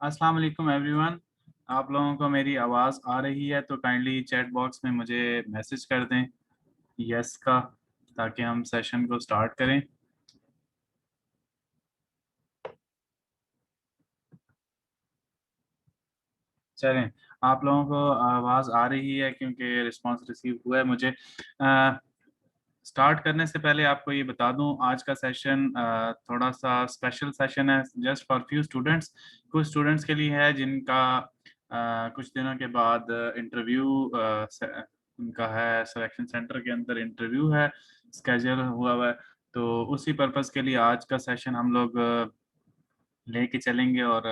अस्सलाम वालेकुम एवरीवन। आप लोगों को मेरी आवाज़ आ रही है तो काइंडली चैट बॉक्स में मुझे मैसेज कर दें यस का, ताकि हम सेशन को स्टार्ट करें। चलें, आप लोगों को आवाज़ आ रही है क्योंकि रिस्पांस रिसीव हुआ है मुझे। स्टार्ट करने से पहले आपको ये बता दूं, आज का सेशन थोड़ा सा स्पेशल सेशन है जस्ट फॉर फ्यू स्टूडेंट्स। कुछ स्टूडेंट्स के लिए है जिनका कुछ दिनों के बाद इंटरव्यू उनका है, सिलेक्शन सेंटर के अंदर इंटरव्यू है, स्केड्यूल हुआ है। तो उसी पर्पस के लिए आज का सेशन हम लोग लेके चलेंगे, और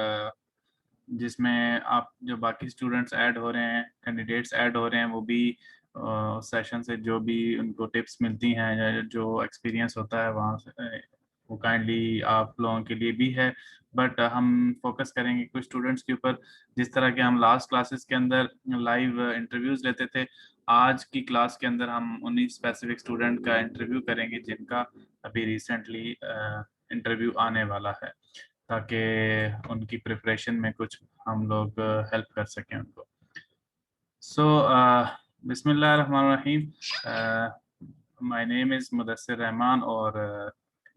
जिसमें आप जो बाकी स्टूडेंट्स ऐड हो रहे हैं, कैंडिडेट्स ऐड हो रहे हैं, वो भी सेशन से जो भी उनको टिप्स मिलती हैं या जो एक्सपीरियंस होता है वहाँ से, वो काइंडली आप लोगों के लिए भी है। बट हम फोकस करेंगे कुछ स्टूडेंट्स के ऊपर। जिस तरह के हम लास्ट क्लासेस के अंदर लाइव इंटरव्यूज लेते थे, आज की क्लास के अंदर हम उन्हीं स्पेसिफिक स्टूडेंट का इंटरव्यू करेंगे जिनका अभी रिसेंटली इंटरव्यू आने वाला है, ताकि उनकी प्रिपरेशन में कुछ हम लोग हेल्प कर सकें उनको। सो बिस्मिल्लाहिर्रहमानिर्रहीम। My name is Mudassir Rahman, और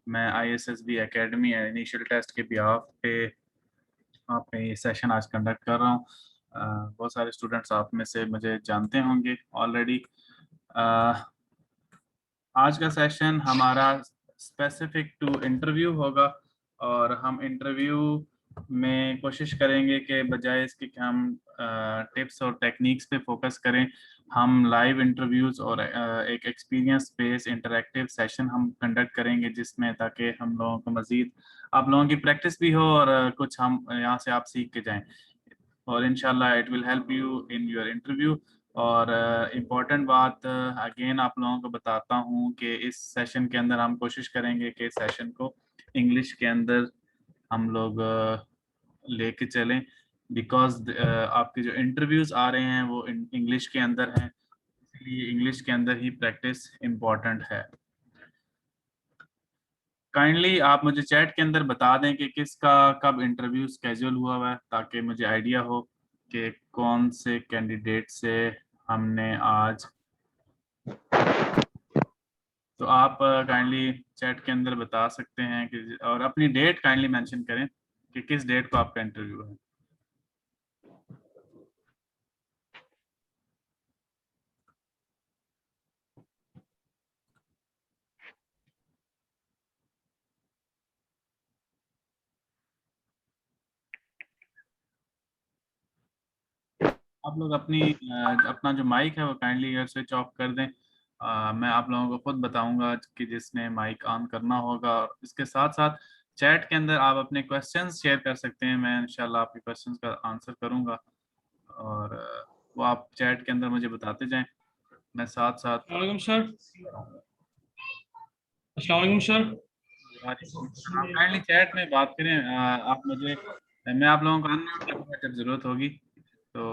मैं ISSB एकेडमी इनिशियल टेस्ट के बिहाफ पे आप में ये सेशन आज कंडक्ट कर रहा हूँ। बहुत सारे स्टूडेंट्स आप में से मुझे जानते होंगे ऑलरेडी। आज का सेशन हमारा स्पेसिफिक टू इंटरव्यू होगा, और हम इंटरव्यू में कोशिश करेंगे कि बजाय इसके कि हम टिप्स और टेक्निक्स पे फोकस करें, हम लाइव इंटरव्यूज और एक एक्सपीरियंस बेस्ड इंटरैक्टिव सेशन हम कंडक्ट करेंगे, जिसमें ताकि हम लोगों को मज़ीद आप लोगों की प्रैक्टिस भी हो, और कुछ हम यहाँ से आप सीख के जाएं, और इंशाल्लाह it will help you in your interview. और इम्पॉर्टेंट बात अगेन आप लोगों को बताता हूँ कि इस सेशन के अंदर हम कोशिश करेंगे कि सेशन को इंग्लिश के अंदर हम लोग लेके चलें, बिकॉज आपके जो इंटरव्यूज आ रहे हैं वो इंग्लिश के अंदर हैं, इसलिए इंग्लिश के अंदर ही प्रैक्टिस इम्पॉर्टेंट है। काइंडली आप मुझे चैट के अंदर बता दें कि किसका कब इंटरव्यू स्केड्यूल हुआ है, ताकि मुझे आइडिया हो कि कौन से कैंडिडेट से हमने आज। तो आप काइंडली चैट के अंदर बता सकते हैं कि, और अपनी डेट काइंडली मेंशन करें कि किस डेट को आपका इंटरव्यू है। आप लोग अपना जो माइक है वो काइंडली अगर स्विच ऑफ कर दें। मैं आप लोगों को खुद बताऊंगा कि जिसने माइक ऑन करना होगा, और इसके साथ साथ चैट के अंदर आप अपने क्वेश्चंस शेयर कर सकते हैं। मैं इंशाल्लाह आपके क्वेश्चंस का आंसर करूंगा, और वो आप चैट के अंदर मुझे बताते जाएं, मैं साथ साथ अस्सलाम सर। बताऊंगा। अस्सलाम सर। आप काइंडली चैट में बात करें। आप मुझे मैं आप लोगों को अनम्यूट करूंगा जब जरूरत होगी तो।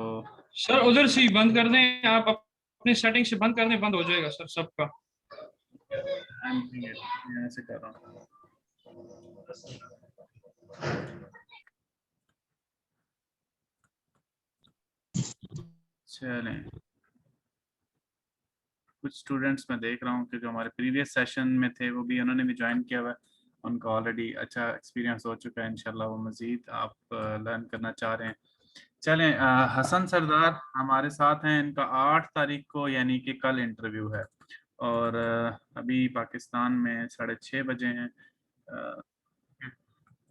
सर उधर से ही बंद कर दें, आप अपने सेटिंग से बंद कर दें, बंद हो जाएगा सर सबका। मैं ऐसे कर रहा हूँ। चलें, कुछ स्टूडेंट्स मैं देख रहा हूँ कि जो हमारे प्रीवियस सेशन में थे वो भी उन्होंने भी ज्वाइन किया हुआ है, उनका ऑलरेडी अच्छा एक्सपीरियंस हो चुका है। इंशाल्लाह वो मज़ीद आप लर्न करना चाह रहे हैं। चलें, हसन सरदार हमारे साथ हैं। इनका 8 तारीख को यानी कि कल इंटरव्यू है, और अभी पाकिस्तान में 6:30 बजे हैं। अ,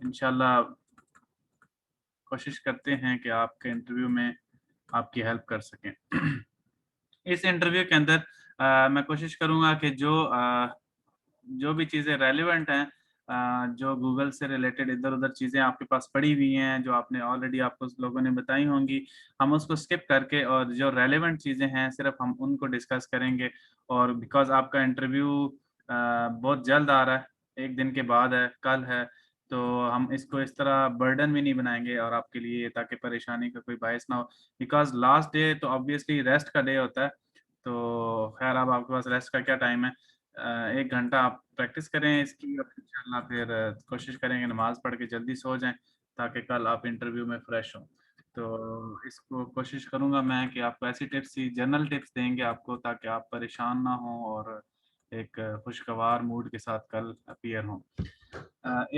इंशाल्लाह कोशिश करते हैं कि आपके इंटरव्यू में आपकी हेल्प कर सकें। इस इंटरव्यू के अंदर मैं कोशिश करूंगा कि जो भी चीज़ें रेलिवेंट हैं, जो गूगल से रिलेटेड इधर उधर चीज़ें आपके पास पड़ी हुई हैं, जो आपने ऑलरेडी आपको लोगों ने बताई होंगी, हम उसको स्किप करके और जो रेलिवेंट चीज़ें हैं सिर्फ हम उनको डिस्कस करेंगे। और बिकॉज आपका इंटरव्यू बहुत जल्द आ रहा है, एक दिन के बाद है, कल है, तो हम इसको इस तरह बर्डन भी नहीं बनाएंगे और आपके लिए, ताकि परेशानी का कोई बायस ना हो। बिकॉज लास्ट डे तो ऑब्वियसली रेस्ट का डे होता है, तो खैर अब आपके पास रेस्ट का क्या टाइम है। 1 घंटा आप प्रैक्टिस करें इसकी, और इंशाल्लाह फिर कोशिश करेंगे नमाज पढ़ के जल्दी सो जाएं, ताकि कल आप इंटरव्यू में फ्रेश हों। तो इसको कोशिश करूँगा मैं कि आपको ऐसी टिप्स ही जनरल टिप्स देंगे आपको, ताकि आप परेशान ना हों और एक खुशगवार मूड के साथ कल अपीयर हों।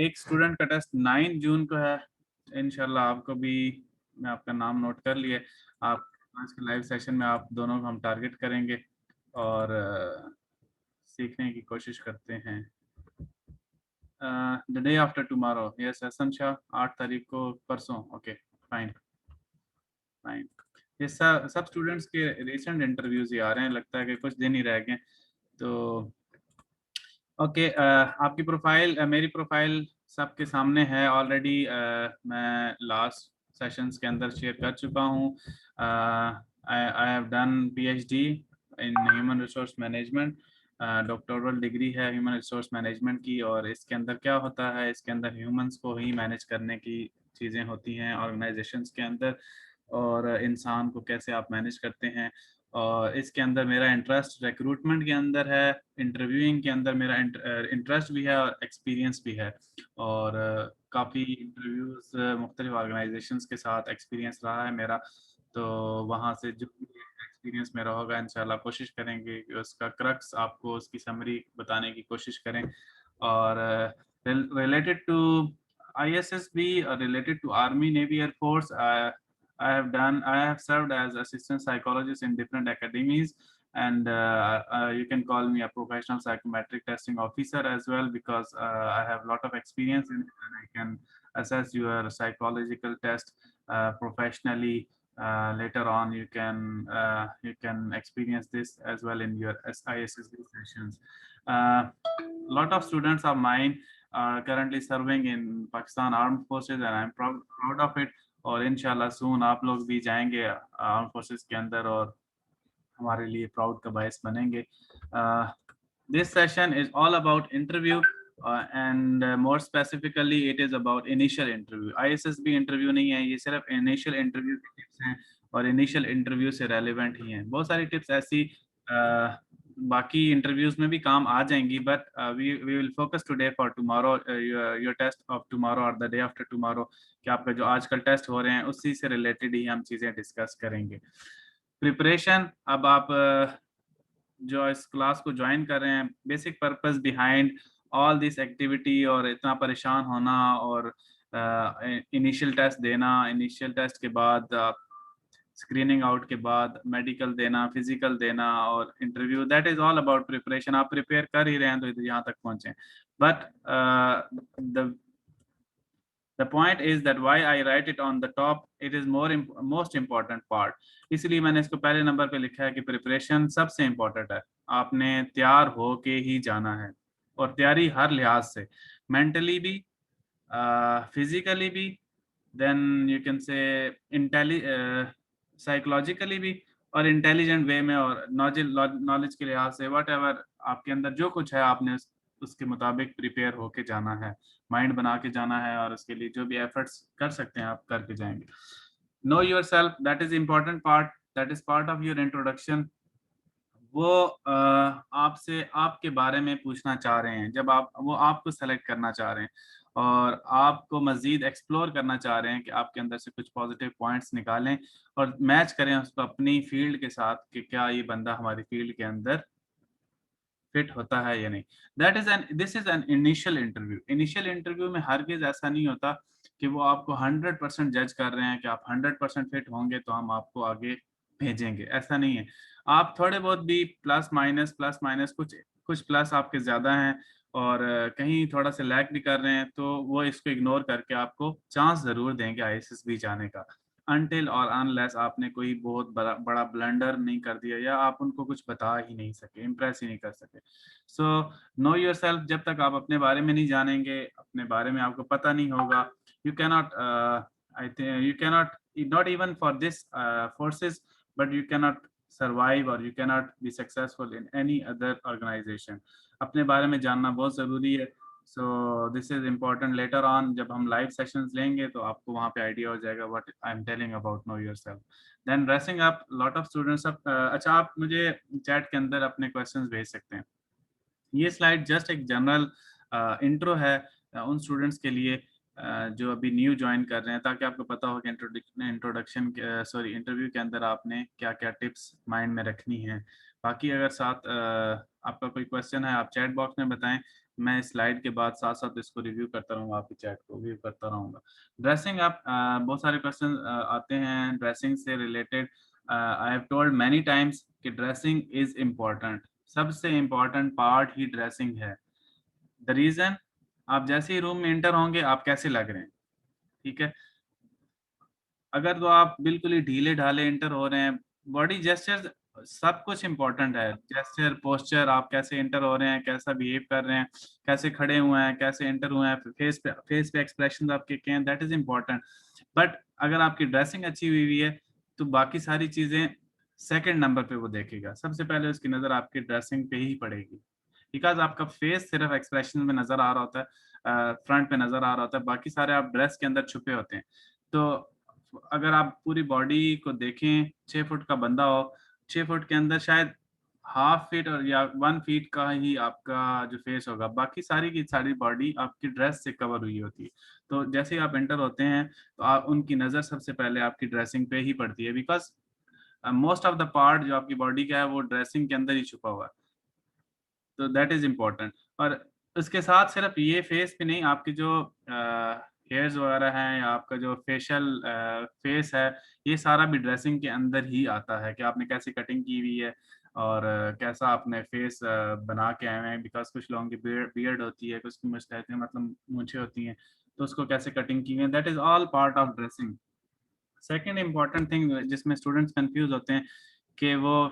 एक स्टूडेंट का टेस्ट 9 जून को है। इंशाल्लाह आपको भी, मैं आपका नाम नोट कर लिए। आप आज के लाइव सेशन में आप दोनों को हम टारगेट करेंगे और सीखने की कोशिश करते हैं। The day after tomorrow, yes Hasan Shah, 8 तारीख को, परसों। Okay, fine fine. ये सब स्टूडेंट्स के रिसेंट इंटरव्यूज ही आ रहे हैं, लगता है कि कुछ दिन ही रह गए। तो ओके, आपकी प्रोफाइल, मेरी प्रोफाइल सबके सामने है ऑलरेडी। मैं लास्ट सेशंस के अंदर शेयर कर चुका हूँ। I have done PhD in human resource management. Doctoral degree है ह्यूमन रिसोर्स मैनेजमेंट की, और इसके अंदर क्या होता है, इसके अंदर ह्यूमंस को ही मैनेज करने की चीज़ें होती हैं ऑर्गेनाइजेशंस के अंदर, और इंसान को कैसे आप मैनेज करते हैं। और इसके अंदर मेरा इंटरेस्ट रिक्रूटमेंट के अंदर है, इंटरव्यूइंग के अंदर मेरा इंटरेस्ट भी है और एक्सपीरियंस भी है। और काफ़ी इंटरव्यूज़ मुख्तलिफ ऑर्गेनाइजेशंस के साथ एक्सपीरियंस रहा है मेरा। तो वहाँ से जो एक्सपीरियंस मेरा होगा, इंशाल्लाह कोशिश करेंगे कि उसका क्रक्स आपको उसकी समरी बताने की कोशिश करें। और related to ISSB, related to Army, Navy, Air Force, I have served as assistant psychologist in different academies, and you can call me a professional psychometric testing officer as well, because I have a lot of experience in it, and I can assess your psychological test professionally. Later on, you can experience this as well in your ISSB sessions. Lot of students of mine are currently serving in Pakistan Armed Forces, and I'm proud of it. और इंशाल्लाह सून आप लोग भी जाएंगे arm forces के अंदर और हमारे लिए प्राउड का बायस बनेंगे। This session is all about interview, and more specifically it is about initial interview. ISSB interview नहीं है, ये सिर्फ इनिशियल इंटरव्यू की टिप्स हैं, और इनिशियल इंटरव्यू से रेलिवेंट ही हैं। बहुत सारी टिप्स ऐसी बाकी इंटरव्यूज में भी काम आ जाएंगी, but we will focus today for tomorrow, your test of tomorrow और द डे आफ्टर टुमारो, कि आपका जो आजकल टेस्ट हो रहे हैं उसी से रिलेटेड ही हम चीज़ें डिस्कस करेंगे। प्रिपरेशन, अब आप जो इस क्लास को ज्वाइन कर रहे हैं, basic purpose behind all this activity और इतना परेशान होना और इनिशियल टेस्ट देना, इनिशियल टेस्ट के बाद स्क्रीनिंग आउट के बाद मेडिकल देना, फिजिकल देना और interview, that is all about preparation. आप प्रिपेयर कर ही रहे हैं तो यहाँ तक पहुँचे, but the point is that why I write it on the top, it is most important part। इसलिए मैंने इसको पहले नंबर पे लिखा है कि प्रिपरेशन सबसे इम्पोर्टेंट है। आपने तैयार हो के ही जाना है, और तैयारी हर लिहाज से, मेंटली भी, फिजिकली भी, then you can say psychologically भी, और इंटेलिजेंट वे में, और नॉलेज के लिहाज से, वट एवर आपके अंदर जो कुछ है आपने उसके मुताबिक प्रिपेयर होके जाना है, माइंड बना के जाना है, और उसके लिए जो भी एफर्ट्स कर सकते हैं आप करके जाएंगे। Know your self, that is important part, that is part of your introduction. वो आपसे आपके बारे में पूछना चाह रहे हैं, जब वो आपको सेलेक्ट करना चाह रहे हैं और आपको मज़ीद एक्सप्लोर करना चाह रहे हैं कि आपके अंदर से कुछ पॉजिटिव पॉइंट्स निकालें और मैच करें उसको अपनी फील्ड के साथ, कि क्या ये बंदा हमारी फील्ड के अंदर फिट होता है या नहीं। This is an initial interview. Initial interview में हरगिज ऐसा नहीं होता कि वो आपको 100% जज कर रहे हैं कि आप 100% फिट होंगे तो हम आपको आगे भेजेंगे, ऐसा नहीं है। आप थोड़े बहुत भी प्लस माइनस कुछ प्लस आपके ज़्यादा हैं और कहीं थोड़ा सा लैग भी कर रहे हैं, तो वो इसको इग्नोर करके आपको चांस ज़रूर देंगे ISSB जाने का, अनटिल और अनलेस आपने कोई बहुत बड़ा ब्लंडर नहीं कर दिया या आप उनको कुछ बता ही नहीं सके, इम्प्रेस ही नहीं कर सके। सो नो योरसेल्फ, जब तक आप अपने बारे में नहीं जानेंगे, अपने बारे में आपको पता नहीं होगा, you cannot, I think you cannot, not even for this forces, but you cannot survive और you cannot be successful in any other organization. अपने बारे में जानना बहुत ज़रूरी है। So this is important. Later on जब हम लाइव सेशंस लेंगे तो आपको वहाँ पे आइडिया हो जाएगा what I am telling about no yourself. Then dressing up, lot of students अब अच्छा, आप मुझे चैट के अंदर अपने क्वेश्चंस भेज सकते हैं। ये स्लाइड जस्ट एक जनरल इंट्रो है उन स्टूडेंट्स के लिए जो अभी न्यू ज्वाइन कर रहे हैं, ताकि आपको पता हो कि इंटरव्यू के अंदर आपने क्या क्या टिप्स माइंड में रखनी है। बाकी अगर साथ आपका कोई क्वेश्चन है आप चैट बॉक्स में बताएं, मैं स्लाइड के बाद साथ साथ इसको रिव्यू करता रहूँगा, आपकी चैट को व्यू करता रहूँगा। ड्रेसिंग आप बहुत सारे क्वेश्चन आते हैं ड्रेसिंग से related. I have told many times कि ड्रेसिंग इज इम्पॉर्टेंट, सबसे इम्पॉर्टेंट पार्ट ही ड्रेसिंग है। द रीजन, आप जैसे ही रूम में एंटर होंगे आप कैसे लग रहे हैं, ठीक है। अगर तो आप बिल्कुल ही ढीले ढाले एंटर हो रहे हैं, बॉडी जेस्चर सब कुछ इम्पोर्टेंट है। जेस्चर, पोस्चर, आप कैसे एंटर हो रहे हैं, कैसा बिहेव कर रहे हैं, कैसे खड़े हुए हैं, कैसे एंटर हुए हैं, फेस पे एक्सप्रेशन आपके क्या हैं, दैट इज इम्पोर्टेंट। बट अगर आपकी ड्रेसिंग अच्छी हुई है तो बाकी सारी चीजें सेकंड नंबर पे वो देखेगा। सबसे पहले उसकी नजर आपकी ड्रेसिंग पे ही पड़ेगी, बिकॉज आपका फेस सिर्फ एक्सप्रेशन में नजर आ रहा होता है, फ्रंट पे नजर आ रहा होता है, बाकी सारे आप ड्रेस के अंदर छुपे होते हैं। तो अगर आप पूरी बॉडी को देखें, 6 फुट का बंदा हो, 6 फुट के अंदर शायद हाफ फीट और या 1 फीट का ही आपका जो फेस होगा, बाकी सारी की सारी बॉडी आपकी ड्रेस से कवर हुई होती है। तो जैसे ही आप एंटर होते हैं तो आप उनकी नज़र सबसे पहले आपकी ड्रेसिंग पे ही पड़ती है, because most of the part जो आपकी बॉडी का है वो ड्रेसिंग के अंदर ही छुपा हुआ है। तो दैट इज इम्पोर्टेंट। और उसके साथ सिर्फ ये फेस पे नहीं, आपके जो हेयर्स वगैरह हैं या आपका जो फेशियल फेस है, ये सारा भी ड्रेसिंग के अंदर ही आता है कि आपने कैसी कटिंग की हुई है और कैसा आपने फेस बना के आए हैं। बिकॉज कुछ लोगों की बियर्ड होती है, कुछ की मुस्टैच मतलब मूंछें होती हैं, तो उसको कैसे कटिंग की है, that is all part of dressing. Second important thing जिसमें स्टूडेंट्स कंफ्यूज होते हैं कि वो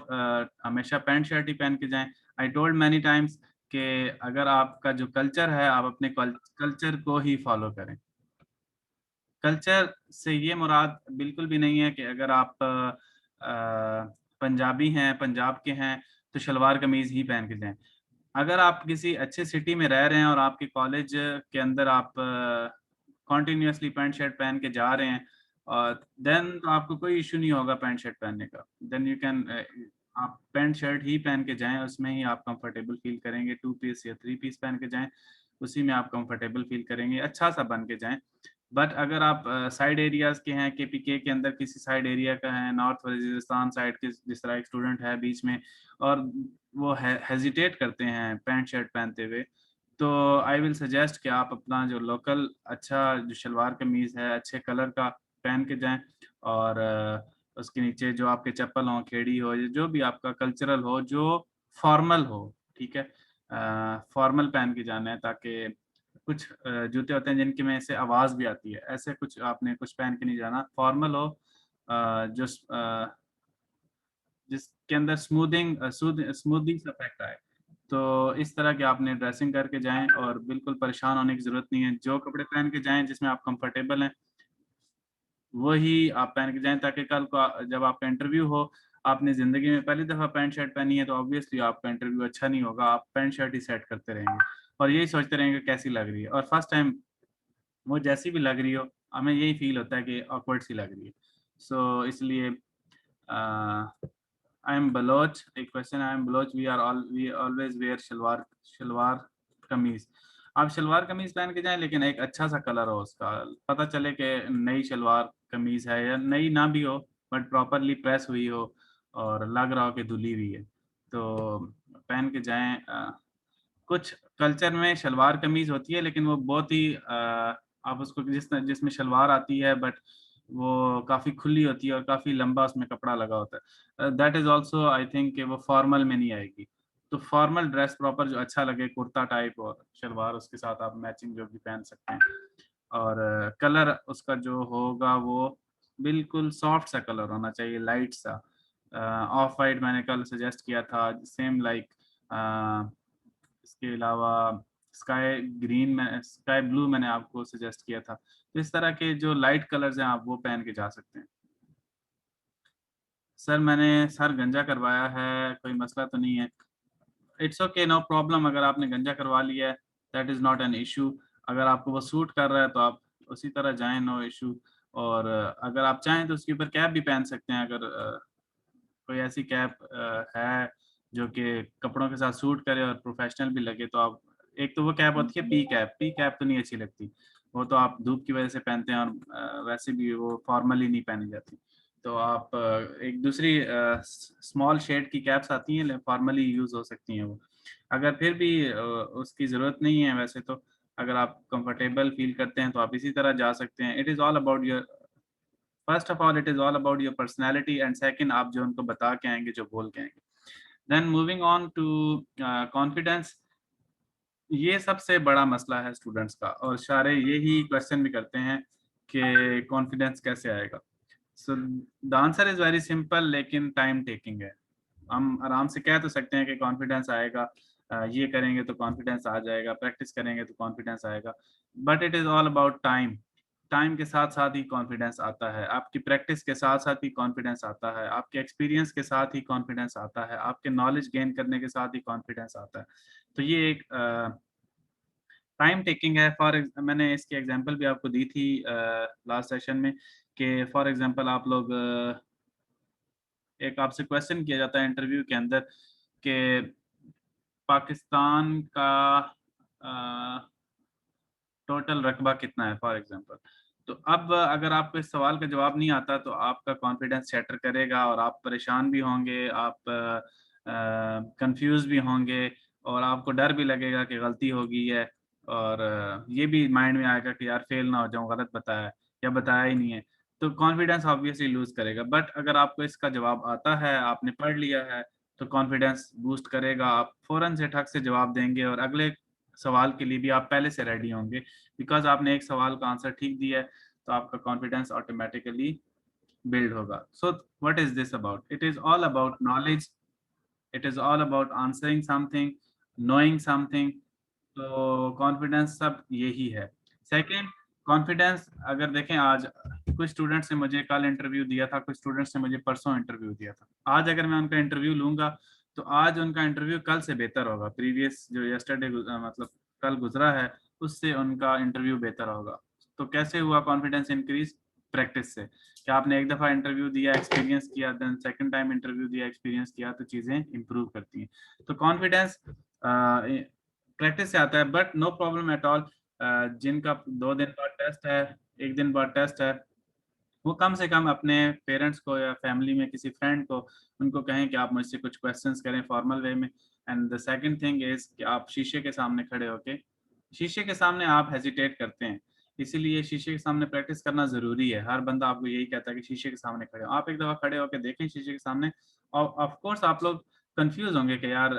हमेशा पैंट शर्ट ही पहन के जाएं। आई टोल्ड मैनी टाइम्स कि अगर आपका जो कल्चर है आप अपने कल्चर को ही फॉलो करें। कल्चर से ये मुराद बिल्कुल भी नहीं है कि अगर आप पंजाबी हैं, पंजाब के हैं, तो शलवार कमीज ही पहन के जाएं। अगर आप किसी अच्छे सिटी में रह रहे हैं और आपके कॉलेज के अंदर आप कॉन्टिन्यूसली पैंट शर्ट पहन के जा रहे हैं, और देन तो आपको कोई इशू नहीं होगा पैंट शर्ट पहनने का। देन यू कैन आप पैंट शर्ट ही पहन के जाएं, उसमें ही आप कंफर्टेबल फील करेंगे। 2 पीस या 3 पीस पहन के जाएं, उसी में आप कंफर्टेबल फील करेंगे, अच्छा सा बन के जाएं। बट अगर आप साइड एरियाज के हैं, केपीके के अंदर किसी साइड एरिया का है, नॉर्थ वजीरिस्तान साइड के जिस तरह एक स्टूडेंट है बीच में, और वो हेजिटेट करते हैं पैंट शर्ट पहनते हुए, तो आई विल सजेस्ट कि आप अपना जो लोकल अच्छा जो शलवार कमीज है अच्छे कलर का पहन के जाएं, और उसके नीचे जो आपके चप्पल हो, खेड़ी हो, जो भी आपका कल्चरल हो, जो फॉर्मल हो, ठीक है, फॉर्मल पहन के जाना है। ताकि कुछ जूते होते हैं जिनकी में से आवाज़ भी आती है, ऐसे कुछ आपने कुछ पहन के नहीं जाना, फॉर्मल हो, जो जिसके अंदर स्मूथिंग इफेक्ट आए। तो इस तरह के आपने ड्रेसिंग करके जाएं और बिल्कुल परेशान होने की ज़रूरत नहीं है। जो कपड़े पहन के जाएं जिसमें आप कंफर्टेबल हैं वही आप पहन के जाएं, ताकि कल को जब आपका इंटरव्यू हो, आपने ज़िंदगी में पहली दफ़ा पैंट शर्ट पहनी है तो ऑब्वियसली आपका इंटरव्यू अच्छा नहीं होगा, आप पैंट शर्ट ही सेट करते रहेंगे और यही सोचते रहेंगे कैसी लग रही है। और फर्स्ट टाइम वो जैसी भी लग रही हो, हमें यही फील होता है कि ऑकवर्ड सी लग रही है। सो इसलिए आई एम बलोच, एक question, I am Baloch, we always wear shalwar shalwar kameez. आप शलवार कमीज पहन के जाएं लेकिन एक अच्छा सा कलर हो, उसका पता चले कि नई शलवार कमीज है, या नई ना भी हो बट प्रॉपरली प्रेस हुई हो और लग रहा हो कि धुली हुई है, तो पहन के जाएं। कुछ कल्चर में शलवार कमीज होती है लेकिन वो बहुत ही आप उसको जिसमें शलवार आती है बट वो काफ़ी खुली होती है और काफ़ी लंबा उसमें कपड़ा लगा होता है, that is also I think कि वो फॉर्मल में नहीं आएगी। तो फॉर्मल ड्रेस प्रॉपर जो अच्छा लगे, कुर्ता टाइप और शलवार उसके साथ आप मैचिंग जो भी पहन सकते हैं। और कलर उसका जो होगा वो बिल्कुल सॉफ्ट सा कलर होना चाहिए, लाइट सा। ऑफ वाइट मैंने कल सजेस्ट किया था, सेम लाइक। इसके अलावा स्काई ग्रीन में स्काई ब्लू मैंने आपको सजेस्ट किया था। तो इस तरह के जो लाइट कलर्स हैं आप वो पहन के जा सकते हैं। सर मैंने सर गंजा करवाया है, कोई मसला तो नहीं है। It's okay, no problem. अगर आपने गंजा करवा लिया है that is not an issue. अगर आपको वो सूट कर रहा है तो आप उसी तरह जाएं, नो इशू। और अगर आप चाहें तो उसके ऊपर कैप भी पहन सकते हैं, अगर कोई ऐसी कैप है जो कि कपड़ों के साथ सूट करे और प्रोफेशनल भी लगे तो आप। एक तो वो कैप होती है पी कैप, पी कैप तो नहीं अच्छी लगती, वो तो आप धूप की वजह से पहनते हैं, और वैसे भी वो फॉर्मली नहीं पहनी जाती। तो आप एक दूसरी स्मॉल शेड की कैप्स आती हैं, फॉर्मली यूज़ हो सकती हैं वो। अगर फिर भी उसकी ज़रूरत नहीं है वैसे तो, अगर आप कंफर्टेबल फील करते हैं तो आप इसी तरह जा सकते हैं। It is all about your, first of all it is all about your personality, and second आप जो उनको बता के आएँगे, जो बोल के आएँगे। Then moving on to confidence, ये सबसे बड़ा मसला है स्टूडेंट्स का, और सारे यही क्वेश्चन भी करते हैं कि कॉन्फिडेंस कैसे आएगा। So the answer is very simple, लेकिन टाइम टेकिंग है। हम आराम से कह तो सकते हैं कि कॉन्फिडेंस आएगा, ये करेंगे तो कॉन्फिडेंस आ जाएगा, प्रैक्टिस करेंगे तो कॉन्फिडेंस आएगा, but it is all about time. Time के साथ साथ ही कॉन्फिडेंस आता है, आपकी प्रैक्टिस के साथ साथ ही कॉन्फिडेंस आता है, आपके एक्सपीरियंस के साथ ही कॉन्फिडेंस आता है, आपके नॉलेज गेन करने के साथ ही कॉन्फिडेंस आता है। तो ये एक टाइम टेकिंग है। मैंने इसकी एग्जांपल भी आपको दी थी लास्ट सेशन में, कि फॉर एग्जांपल आप लोग एक आपसे क्वेश्चन किया जाता है इंटरव्यू के अंदर कि पाकिस्तान का टोटल रकबा कितना है फॉर एग्जांपल। तो अब अगर आपको इस सवाल का जवाब नहीं आता तो आपका कॉन्फिडेंस शैटर करेगा, और आप परेशान भी होंगे, आप कंफ्यूज भी होंगे, और आपको डर भी लगेगा कि गलती हो गई है, और ये भी माइंड में आएगा कि यार फेल ना हो जाऊं, गलत बताया या बताया ही नहीं है। तो कॉन्फिडेंस ऑब्वियसली लूज करेगा। बट अगर आपको इसका जवाब आता है, आपने पढ़ लिया है, तो कॉन्फिडेंस बूस्ट करेगा, आप फौरन से ठक से जवाब देंगे, और अगले सवाल के लिए भी आप पहले से रेडी होंगे, बिकॉज आपने एक सवाल का आंसर ठीक दिया है, तो आपका कॉन्फिडेंस ऑटोमेटिकली बिल्ड होगा। So what is this about? It is all about knowledge, it is all about answering something, knowing something. तो कॉन्फिडेंस सब यही है। सेकंड, कॉन्फिडेंस अगर देखें, आज कुछ स्टूडेंट्स ने मुझे कल इंटरव्यू दिया था, कुछ स्टूडेंट्स ने मुझे परसों इंटरव्यू दिया था। आज अगर मैं उनका इंटरव्यू लूंगा तो आज उनका इंटरव्यू कल से बेहतर होगा, प्रीवियस जो यस्टरडे मतलब कल गुजरा है उससे उनका इंटरव्यू बेहतर होगा। तो कैसे हुआ कॉन्फिडेंस इंक्रीज? प्रैक्टिस से। कि आपने एक दफ़ा इंटरव्यू दिया, एक्सपीरियंस किया, देन सेकंड टाइम इंटरव्यू दिया, एक्सपीरियंस किया, तो चीज़ें इंप्रूव करती हैं। तो कॉन्फिडेंस प्रैक्टिस से आता है, but no problem at all. जिनका 2 दिन बाद टेस्ट है, 1 दिन बाद टेस्ट है, वो कम से कम अपने पेरेंट्स को या फैमिली में किसी फ्रेंड को उनको कहें कि आप मुझसे कुछ क्वेश्चंस करें फॉर्मल वे में। And the second thing is कि आप शीशे के सामने खड़े होके, शीशे के सामने आप हेजिटेट करते हैं, इसीलिए शीशे के सामने प्रैक्टिस करना ज़रूरी है। हर बंदा आपको यही कहता है कि शीशे के सामने खड़े हो। आप एक दफ़ा खड़े होके देखें शीशे के सामने, और ऑफ कोर्स आप लोग कंफ्यूज होंगे कि यार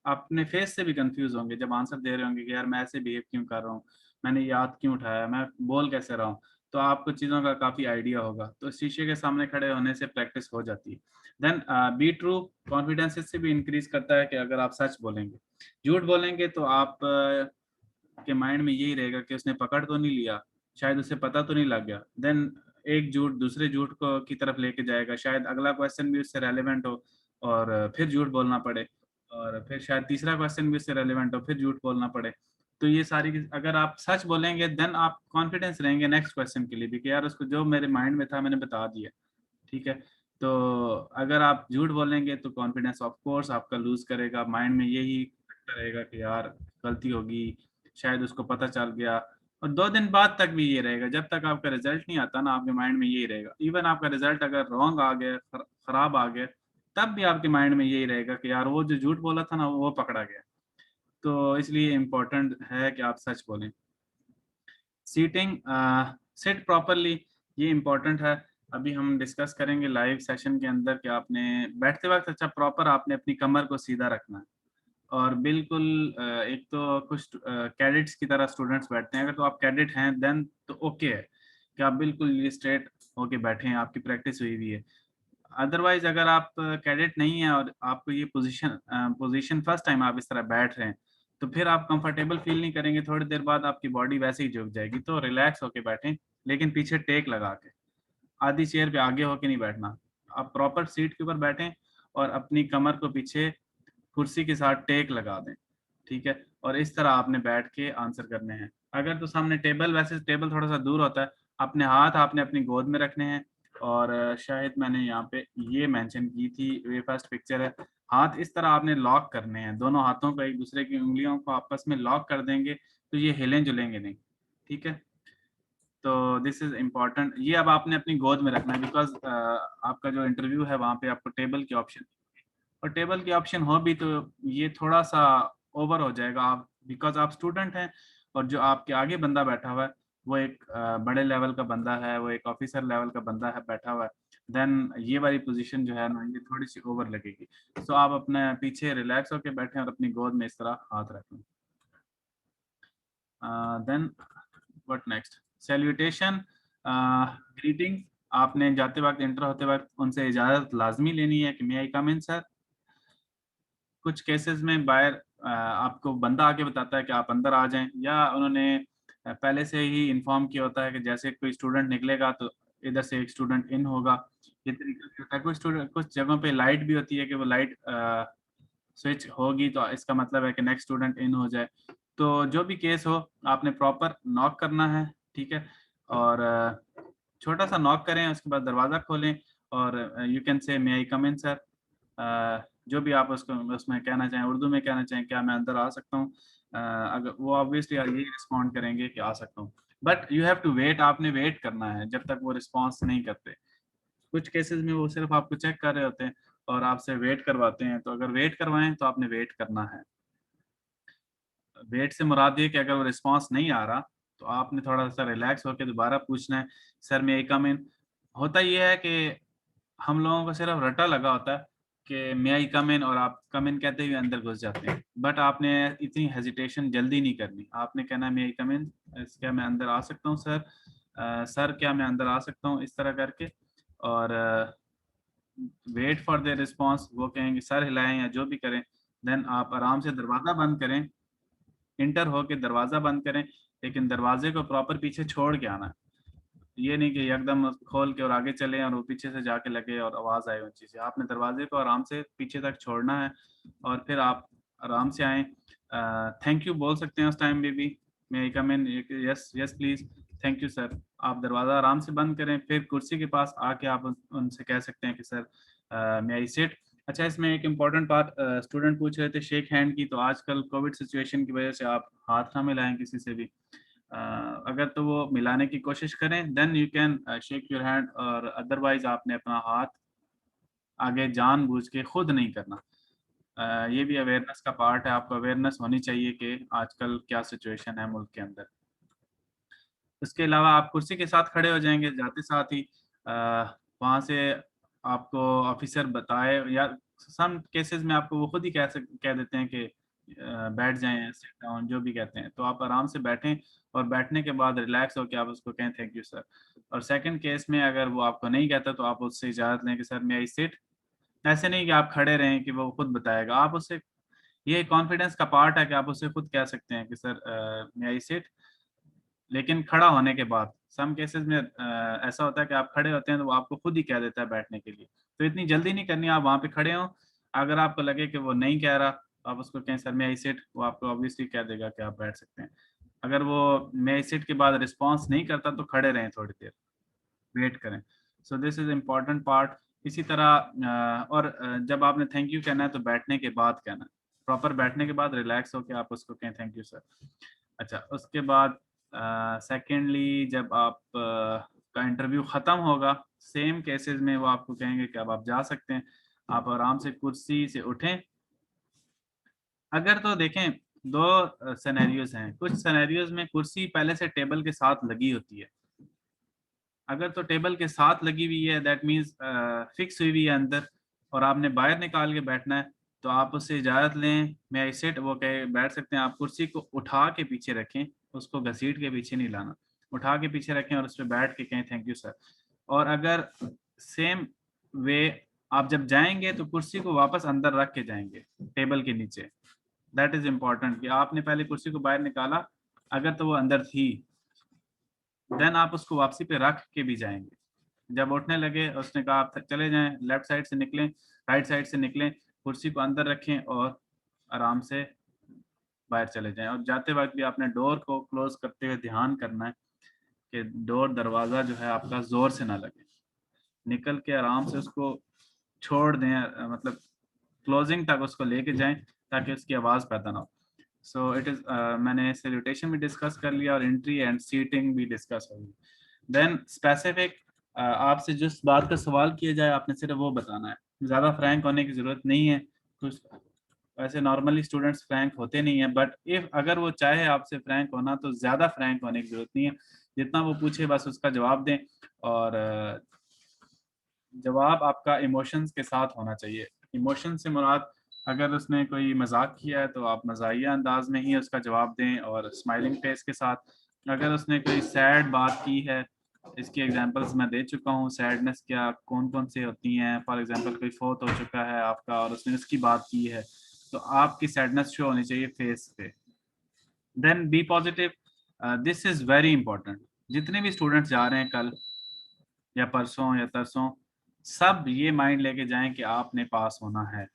अपने फेस से भी कंफ्यूज होंगे जब आंसर दे रहे होंगे कि यार मैं ऐसे बिहेव क्यों कर रहा हूँ, मैंने याद क्यों उठाया, मैं बोल कैसे रहा हूँ। तो आपको चीज़ों का काफ़ी आइडिया होगा। तो शीशे के सामने खड़े होने से प्रैक्टिस हो जाती है। देन बी ट्रू, कॉन्फिडेंस इससे भी इंक्रीज करता है कि अगर आप सच बोलेंगे। झूठ बोलेंगे तो आप के माइंड में यही रहेगा कि उसने पकड़ तो नहीं लिया, शायद उसे पता तो नहीं लग गया। देन एक झूठ दूसरे झूठ को की तरफ लेके जाएगा, शायद अगला क्वेश्चन भी उससे रेलेवेंट हो और फिर झूठ बोलना पड़े, और फिर शायद तीसरा क्वेश्चन भी उससे रेलेवेंट हो, फिर झूठ बोलना पड़े। तो ये सारी अगर आप सच बोलेंगे देन आप कॉन्फिडेंस रहेंगे नेक्स्ट क्वेश्चन के लिए भी कि यार उसको जो मेरे माइंड में था मैंने बता दिया। ठीक है। तो अगर आप झूठ बोलेंगे तो कॉन्फिडेंस ऑफ कोर्स आपका लूज करेगा, माइंड में यही रहेगा कि यार गलती होगी, शायद उसको पता चल गया। और 2 दिन बाद तक भी ये रहेगा, जब तक आपका रिजल्ट नहीं आता ना, आपके माइंड में यही रहेगा। इवन आपका रिजल्ट अगर रॉन्ग आ गया, खराब आ गया, तब भी आपके माइंड में यही रहेगा कि यार वो जो झूठ बोला था ना वो पकड़ा गया। तो इसलिए इम्पोर्टेंट है कि आप सच बोलें। सीटिंग, सिट प्रॉपरली, ये इम्पोर्टेंट है। अभी हम डिस्कस करेंगे लाइव सेशन के अंदर कि आपने बैठते वक्त अच्छा प्रॉपर आपने अपनी कमर को सीधा रखना है, और बिल्कुल एक तो कुछ कैडेट्स की तरह स्टूडेंट्स बैठते हैं, अगर तो आप कैडेट हैं देन तो ओके है कि आप बिल्कुल ये स्ट्रेट होके बैठे हैं, आपकी प्रैक्टिस हुई हुई है। अदरवाइज अगर आप कैडेट नहीं है और आपको ये पोजीशन फर्स्ट टाइम आप इस तरह बैठ रहे हैं, तो फिर आप कंफर्टेबल फील नहीं करेंगे, थोड़ी देर बाद आपकी बॉडी वैसे ही झुक जाएगी। तो रिलैक्स होके बैठें, लेकिन पीछे टेक लगा के, आधी चेयर पे आगे होके नहीं बैठना। आप प्रॉपर सीट के ऊपर बैठें और अपनी कमर को पीछे कुर्सी के साथ टेक लगा दें। ठीक है, और इस तरह आपने बैठ के आंसर करने हैं। अगर तो सामने टेबल, वैसे टेबल थोड़ा सा दूर होता है, अपने हाथ आपने अपनी गोद में रखने हैं, और शायद मैंने यहाँ पे ये मेंशन की थी, ये फर्स्ट पिक्चर है। हाथ इस तरह आपने लॉक करने हैं, दोनों हाथों को एक दूसरे की उंगलियों को आपस में लॉक कर देंगे तो ये हिलें जुलेंगे नहीं। ठीक है। तो दिस इज इम्पोर्टेंट। ये अब आपने अपनी गोद में रखना है, बिकॉज आपका जो इंटरव्यू है वहाँ पे आपको टेबल की ऑप्शन, और टेबल की ऑप्शन हो भी तो ये थोड़ा सा ओवर हो जाएगा आप, बिकॉज आप स्टूडेंट हैं और जो आपके आगे बंदा बैठा हुआ है वो एक बड़े लेवल का बंदा है, वो एक ऑफिसर लेवल का बंदा है बैठा हुआ है, देन ये वाली पोजीशन जो है ना ये थोड़ी सी ओवर लगेगी। सो आप अपने पीछे रिलैक्स होकर बैठें और अपनी गोद में इस तरह हाथ रखें। Then what next, salutation, greeting. आपने जाते वक्त एंटर होते वक्त उनसे इजाज़त लाजमी लेनी है कि मे आई कम इन सर। कुछ केसेस में बाहर आपको बंदा आके बताता है कि आप अंदर आ जाएं, या उन्होंने पहले से ही इन्फॉर्म किया होता है कि जैसे कोई स्टूडेंट निकलेगा तो इधर से एक स्टूडेंट इन होगा। ये तरीका भी होता है। कुछ स्टूडेंट, कुछ जगहों पे लाइट भी होती है कि वो लाइट स्विच होगी तो इसका मतलब है कि नेक्स्ट स्टूडेंट इन हो जाए। तो जो भी केस हो आपने प्रॉपर नॉक करना है, ठीक है, और छोटा सा नॉक करें, उसके बाद दरवाज़ा खोलें और यू कैन से मे आई कम इन सर। जो भी आप उसको उसमें कहना चाहें, उर्दू में कहना चाहें क्या मैं अंदर आ सकता हूँ, अगर वो ऑब्वियसली यही रिस्पॉन्ड करेंगे कि आ सकता हूँ, but you have to wait. आपने वेट करना है जब तक वो रिस्पॉन्स नहीं करते। कुछ केसेस में वो सिर्फ आपको चेक कर रहे होते हैं और आपसे वेट करवाते हैं, तो अगर वेट करवाएं तो आपने वेट करना है। वेट से मुराद ये कि अगर वो रिस्पॉन्स नहीं आ रहा तो आपने थोड़ा सा रिलैक्स होकर दोबारा पूछना है, सर मे आई कम इन। होता ये है कि हम लोगों को सिर्फ रटा लगा होता है कि मे आई कम इन, और आप कम इन कहते हुए अंदर घुस जाते हैं, बट आपने इतनी हेजिटेशन जल्दी नहीं करनी। आपने कहना है मे आई कम इन, क्या मैं अंदर आ सकता हूँ सर, सर क्या मैं अंदर आ सकता हूँ, इस तरह करके, और वेट फॉर द रिस्पॉन्स। वो कहेंगे सर हिलाएं या जो भी करें, देन आप आराम से दरवाज़ा बंद करें, इंटर होके दरवाज़ा बंद करें, लेकिन दरवाजे को प्रॉपर पीछे छोड़ के आना है। ये नहीं कि एकदम खोल के और आगे चले और वो पीछे से जाके लगे और आवाज़ आए उन चीज़ें। आपने दरवाजे को आराम से पीछे तक छोड़ना है और फिर आप आराम से आएँ। थैंक यू बोल सकते हैं उस टाइम में भी, may I come in, yes yes please, thank you sir. आप दरवाज़ा आराम से बंद करें, फिर कुर्सी के पास आके आप उनसे कह सकते हैं कि सर मे आई सिट। अच्छा, इसमें एक इम्पॉर्टेंट बात स्टूडेंट पूछ रहे थे शेक हैंड की, तो आजकल कोविड सिचुएशन की वजह से आप हाथ ना मिलाएं किसी से भी। अगर तो वो मिलाने की कोशिश करें then you can shake your hand, और अदरवाइज आपने अपना हाथ आगे जानबूझ के खुद नहीं करना। ये भी अवेयरनेस का पार्ट है, आपको अवेयरनेस होनी चाहिए कि आजकल क्या सिचुएशन है मुल्क के अंदर। उसके अलावा आप कुर्सी के साथ खड़े हो जाएंगे, जाते साथ ही वहाँ से आपको ऑफिसर बताए, या सम केसेस में आपको वो खुद ही कह देते हैं कि बैठ जाएं, सिट डाउन, जो भी कहते हैं, तो आप आराम से बैठें और बैठने के बाद रिलैक्स होकर आप उसको कहें थैंक यू सर। और सेकंड केस में अगर वो आपको नहीं कहता तो आप उससे इजाज़त लें कि सर मे आई सिट। ऐसे नहीं कि आप खड़े रहें कि वो खुद बताएगा, आप उससे, ये कॉन्फिडेंस का पार्ट है कि आप उससे खुद कह सकते हैं कि सर मे आई सिट, लेकिन खड़ा होने के बाद। सम केसेस में ऐसा होता है कि आप खड़े होते हैं तो वो आपको खुद ही कह देता है बैठने के लिए, तो इतनी जल्दी नहीं करनी, आप वहाँ पे खड़े हों। अगर आपको लगे कि वो नहीं कह रहा, आप उसको कहें सर मे आई सिट, वो आपको ऑब्वियसली कह देगा कि आप बैठ सकते हैं। अगर वो मे आई सिट के बाद रिस्पॉन्स नहीं करता तो खड़े रहें थोड़ी देर, वेट करें। सो दिस इज इम्पॉर्टेंट पार्ट। इसी तरह जब आपने थैंक यू कहना है तो बैठने के बाद कहना है, प्रॉपर बैठने के बाद रिलैक्स होकर आप उसको कहें थैंक यू सर। अच्छा, उसके बाद सेकेंडली जब आप का इंटरव्यू ख़त्म होगा, सेम केसेस में वो आपको कहेंगे कि अब आप जा सकते हैं। आप आराम से कुर्सी से उठें। अगर तो देखें, दो सिनेरियोज हैं। कुछ सिनेरियोज में कुर्सी पहले से टेबल के साथ लगी होती है। अगर तो टेबल के साथ लगी हुई है दैट मीन्स फिक्स हुई हुई है अंदर, और आपने बाहर निकाल के बैठना है, तो आप उससे इजाज़त लें, मैं आई सिट, वो कहे बैठ सकते हैं। आप कुर्सी को उठा के पीछे रखें, उसको घसीट के पीछे नहीं लाना, उठा के पीछे रखें और उस पर बैठ के कहें थैंक यू सर। और अगर सेम वे आप जब जाएंगे तो कुर्सी को वापस अंदर रख के जाएंगे टेबल के नीचे। दैट इज इम्पॉर्टेंट कि आपने पहले कुर्सी को बाहर निकाला, अगर तो वो अंदर थी, देन आप उसको वापसी पे रख के भी जाएंगे। जब उठने लगे उसने कहा आप चले जाएं, लेफ्ट साइड से निकलें, राइट साइड से निकलें, कुर्सी को अंदर रखें और आराम से बाहर चले जाएं। और जाते वक्त भी आपने डोर को क्लोज करते हुए ध्यान करना है कि डोर, दरवाज़ा जो है आपका ज़ोर से ना लगे। निकल के आराम से उसको छोड़ दें, मतलब क्लोजिंग तक उसको लेके जाएं ताकि उसकी आवाज़ पैदा ना हो। सो इट इज मैंने सैल्यूटेशन भी डिस्कस कर लिया और एंट्री एंड सीटिंग भी डिस्कस हो गई। देन स्पेसिफिक आपसे जिस बात का सवाल किया जाए आपने सिर्फ वो बताना है, ज़्यादा फ्रैंक होने की ज़रूरत नहीं है। कुछ वैसे नॉर्मली स्टूडेंट्स फ्रैंक होते नहीं है, बट इफ अगर वो चाहे आपसे फ्रैंक होना तो ज़्यादा फ्रैंक होने की ज़रूरत नहीं है। जितना वो पूछे बस उसका जवाब दें, और जवाब आपका इमोशंस के साथ होना चाहिए। इमोशन से मुराद, अगर उसने कोई मजाक किया है तो आप मजाहिया अंदाज में ही उसका जवाब दें और स्माइलिंग फेस के साथ। अगर उसने कोई सैड बात की है, इसकी एग्जांपल्स मैं दे चुका हूँ, सैडनेस क्या कौन कौन से होती हैं। फॉर एग्जांपल कोई फोत हो चुका है आपका और उसने उसकी बात की है, तो आपकी सैडनेस शो होनी चाहिए फेस पे। Then be positive, this is very important. जितने भी स्टूडेंट्स जा रहे हैं कल या परसों या तरसों, सब ये माइंड लेके जाएं कि आपने पास होना है,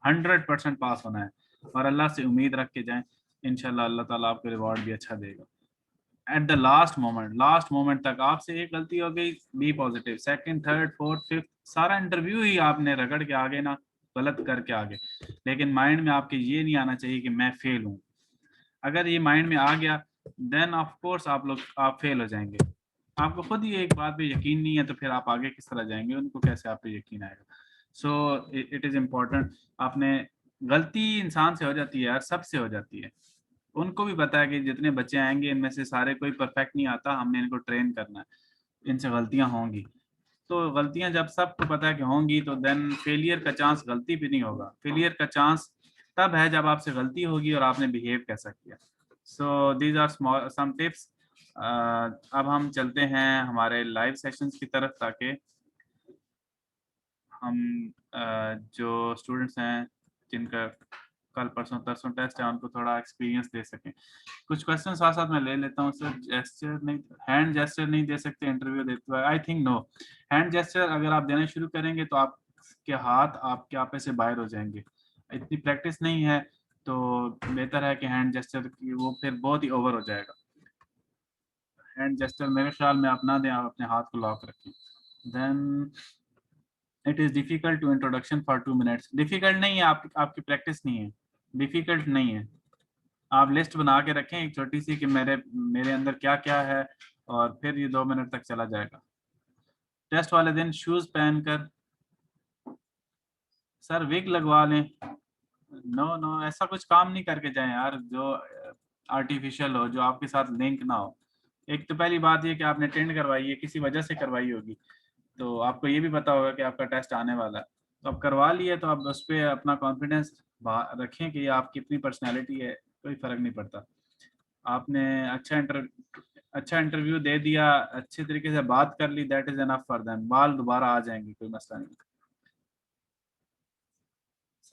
100% पास होना है, और अल्लाह से उम्मीद रख के जाएं। इंशाल्लाह अल्लाह ताला आपको रिवॉर्ड भी अच्छा देगा। एट द लास्ट मोमेंट तक आपसे एक गलती हो गई, be positive. Second, third, fourth, fifth, सारा इंटरव्यू ही आपने रगड़ के आगे ना, गलत करके आगे, लेकिन माइंड में आपके ये नहीं आना चाहिए कि मैं फेल हूँ। अगर ये माइंड में आ गया देन ऑफ कोर्स आप फेल हो जाएंगे। आपको खुद ही एक बात पे यकीन नहीं है तो फिर आप आगे किस तरह जाएंगे, उनको कैसे आप पे यकीन आएगा। So it is important. आपने गलती इंसान से हो जाती है यार, सबसे हो जाती है। उनको भी पता है कि जितने बच्चे आएंगे इनमें से सारे कोई परफेक्ट नहीं आता, हमने इनको ट्रेन करना है, इनसे गलतियां होंगी। तो गलतियां जब सबको पता है कि होंगी तो देन फेलियर का चांस गलती भी नहीं होगा। फेलियर का चांस तब है जब आपसे गलती होगी और आपने बिहेव कैसा किया। So these are small some tips. अब हम चलते हैं हमारे लाइव सेशंस की तरफ, ताकि हम जो स्टूडेंट्स हैं जिनका कल परसों तरसों टेस्ट है उनको थोड़ा एक्सपीरियंस दे सकें। कुछ क्वेश्चन साथ साथ मैं ले लेता हूँ सर। जेस्चर नहीं, हैंड जेस्चर नहीं दे सकते इंटरव्यू देते हुए? I think no. Hand gesture अगर आप देना शुरू करेंगे तो आपके हाथ आपके आपे से बाहर हो जाएंगे। इतनी प्रैक्टिस नहीं है तो बेहतर है कि हैंड जेस्चर की वो फिर बहुत ही ओवर हो जाएगा। हैंड जेस्चर मेरे ख्याल में आप ना दें, आप अपने हाथ को लॉक रखें। Then it is difficult to introduction for 2 minutes. Difficult नहीं है, आपकी प्रैक्टिस नहीं है, डिफिकल्ट नहीं है। आप लिस्ट बना के रखें एक छोटी सी कि मेरे मेरे अंदर क्या क्या है, और फिर ये 2 मिनट तक चला जाएगा। टेस्ट वाले दिन शूज पहनकर, सर विग लगवा लें। नो नो, ऐसा कुछ काम नहीं करके जाएं यार जो आर्टिफिशियल हो, जो आपके साथ लिंक ना हो। एक तो पहली बात ये कि आपने टेंड करवाई है, किसी वजह से करवाई होगी, तो आपको ये भी पता होगा कि आपका टेस्ट आने वाला है, तो आप करवा लिए तो आप उस पर अपना कॉन्फिडेंस रखें कि ये आपकी अपनी पर्सनैलिटी है, कोई फ़र्क नहीं पड़ता। आपने अच्छा इंटरव्यू दे दिया, अच्छे तरीके से बात कर ली, that is enough for them. बाल दोबारा आ जाएंगे, कोई मसला नहीं।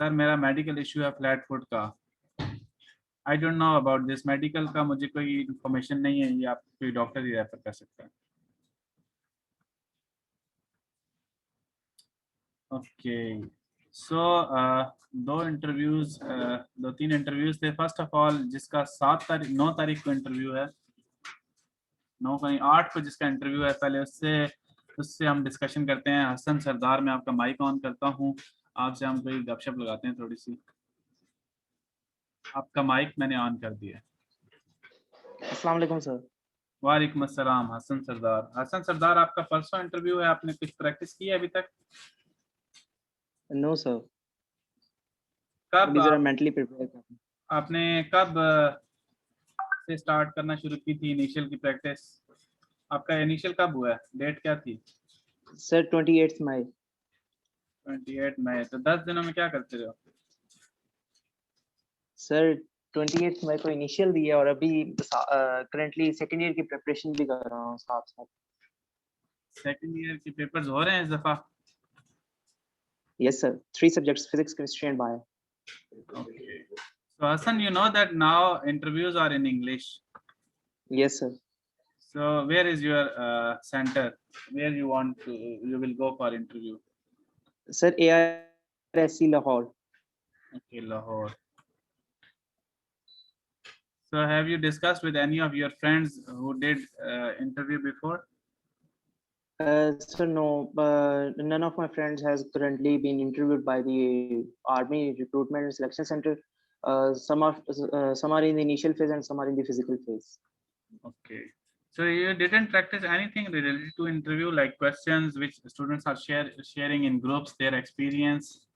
सर मेरा मेडिकल इशू है फ्लैट फुट का। I don't know about this. Medical का मुझे कोई इन्फॉर्मेशन नहीं है, ये आप कोई डॉक्टर ही रेफर कर सकता है। ओके सो दो तीन इंटरव्यूज थे। फर्स्ट ऑफ ऑल जिसका 9 तारीख को इंटरव्यू है, 9 को नहीं 8 को जिसका इंटरव्यू है, पहले उससे उससे हम डिस्कशन करते हैं। हसन सरदार, मैं आपका माइक ऑन करता हूँ, आपसे हम कोई गपशप लगाते हैं थोड़ी सी। आपका माइक मैंने ऑन कर दिया। अस्सलाम वालेकुम सर। वालेकुम अस्सलाम। हसन सरदार, आपका परसों इंटरव्यू है, आपने कुछ प्रैक्टिस की है अभी तक? नो सर, कब अभी जरा मेंटली प्रिपेयर कर रहा हूं। आपने कब से स्टार्ट करना शुरू की थी इनिशियल की प्रैक्टिस? आपका इनिशियल कब हुआ है, डेट क्या थी? सर 28 मई। 28 मई। तो 10 दिनों में क्या करते रहे हो? सर 28 मई को इनिशियल दिया और अभी करंटली सेकंड ईयर की प्रिपरेशन भी कर रहा हूँ साथ साथ। सेकंड ईयर के पेपर्स हो रहे हैं इस दफा? Yes sir, 3 subjects physics, chemistry and bio. Okay. So Hassan, you know that now interviews are in English. Yes sir. So where is your center? Where you will go for interview? Sir ARSC Lahore. Okay, Lahore. So have you discussed with any of your friends who did interview before? Sir no, none of my friends has currently been interviewed by the Army Recruitment and Selection Center. Some are in the initial phase and some are in the physical phase. Okay. So you didn't practice anything related to interview, like questions which students are sharing in groups, their experience?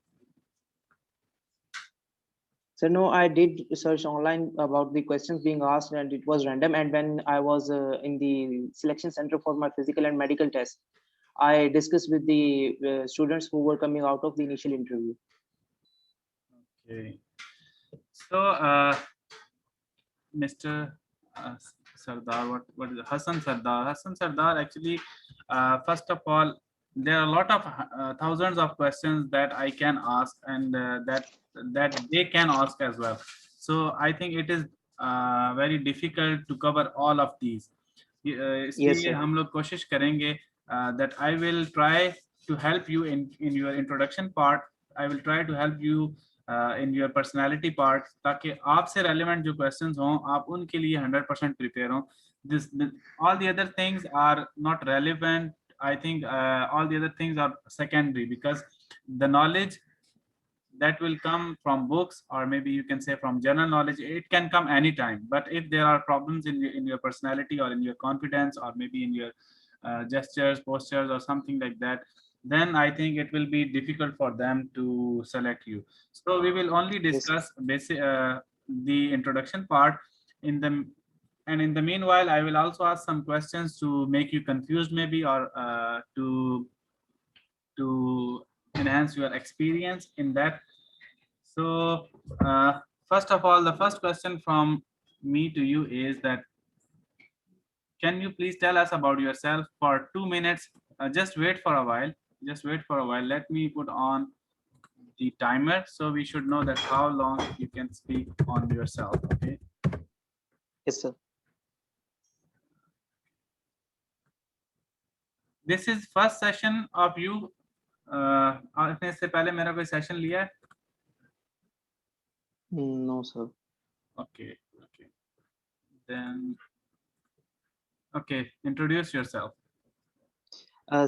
So no, I did search online about the questions being asked, and it was random. And when I was in the selection center for my physical and medical test, I discussed with the students who were coming out of the initial interview. Okay. So, Mr. Sardar, what is it? Hassan Sardar? Hassan Sardar, actually, first of all, there are a lot of thousands of questions that I can ask, and that they can ask as well. So I think it is very difficult to cover all of these. Yes, इसलिए sir. हम लोग कोशिश करेंगे that I will try to help you in your introduction part. I will try to help you in your personality part, ताकि आपसे relevant जो questions हों आप उनके लिए 100% prepare हों. All the other things are not relevant. I think all the other things are secondary, because the knowledge that will come from books, or maybe you can say from general knowledge, it can come anytime. But if there are problems in your personality, or in your confidence, or maybe in your gestures, postures, or something like that, then I think it will be difficult for them to select you. So we will only Yes, discuss basic the introduction part. In the meanwhile, I will also ask some questions to make you confused, maybe, or to enhance your experience in that. So, first of all, the first question from me to you is that, can you please tell us about yourself for 2 minutes? Just wait for a while. Just wait for a while. Let me put on the timer, so we should know that how long you can speak on yourself. Okay. yes, sir. This is first session of you. आपने इससे पहले मेरा कोई session लिया है? No, sir. Okay. Okay. Then, okay. Introduce yourself.